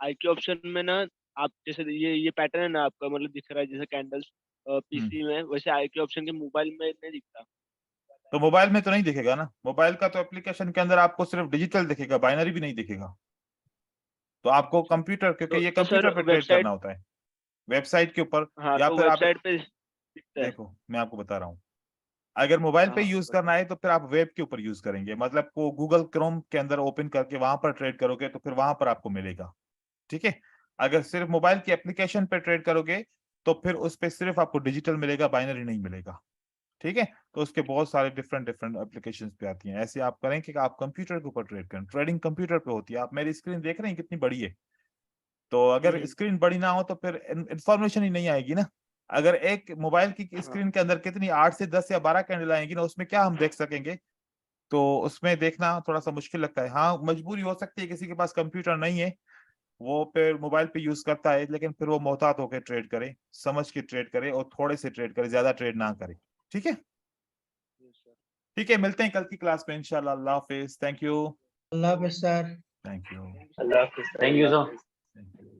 Speaker 4: IQ ऑप्शन में ना, आप जैसे ये पैटर्न है ना आपका, मतलब दिख रहा है जैसे कैंडल्स पीसी में, वैसे IQ ऑप्शन के मोबाइल में नहीं दिखता।
Speaker 2: तो मोबाइल में तो नहीं दिखेगा ना, मोबाइल का तो एप्लीकेशन के अंदर आपको सिर्फ डिजिटल दिखेगा, बाइनरी भी नहीं दिखेगा। तो आपको कंप्यूटर, क्योंकि ये
Speaker 4: तो सर
Speaker 2: कंप्यूटर पे ट्रेड
Speaker 4: वेबसाइट,
Speaker 2: करना होता है, वेबसाइट के ऊपर।
Speaker 4: हाँ
Speaker 2: या
Speaker 4: तो
Speaker 2: फिर आप
Speaker 4: वेबसाइट पे दिखता है।
Speaker 2: देखो, मैं आपको बता रहा हूँ, अगर मोबाइल पे
Speaker 4: हाँ
Speaker 2: यूज करना है तो फिर आप वेब के ऊपर यूज करेंगे, मतलब को गूगल क्रोम के अंदर ओपन करके वहां पर ट्रेड करोगे तो फिर वहां पर आपको मिलेगा। ठीक है, अगर सिर्फ मोबाइल की एप्लीकेशन पे ट्रेड करोगे तो फिर उस पे सिर्फ आपको डिजिटल मिलेगा, बाइनरी नहीं मिलेगा। ठीक है, तो उसके बहुत सारे डिफरेंट डिफरेंट एप्लीकेशंस पे आती हैं। ऐसे आप करें कि आप कंप्यूटर के ऊपर ट्रेड करें, ट्रेडिंग कंप्यूटर पे होती है। आप मेरी स्क्रीन देख रहे हैं कितनी बड़ी है, तो अगर स्क्रीन बड़ी ना हो तो फिर इंफॉर्मेशन ही नहीं आएगी ना। अगर एक मोबाइल की स्क्रीन के अंदर कितनी 8 से 10 या 12 कैंडल आएंगी ना, उसमें क्या हम देख सकेंगे? तो उसमें देखना थोड़ा सा मुश्किल लगता है। हाँ, मजबूरी हो सकती है, किसी के पास कंप्यूटर नहीं है, वो फिर मोबाइल पे यूज करता है, लेकिन फिर वो मोहतात होकर ट्रेड करे, समझ के ट्रेड करे और थोड़े से ट्रेड करे, ज्यादा ट्रेड ना करे। ठीक है, ठीक है, मिलते हैं कल की क्लास में इंशाल्लाह। अल्लाह हाफिज, थैंक यू,
Speaker 1: अल्लाह हाफिज़ सर।
Speaker 2: थैंक यू,
Speaker 3: अल्लाह हाफिज़। Thank you sir.
Speaker 2: Thank you.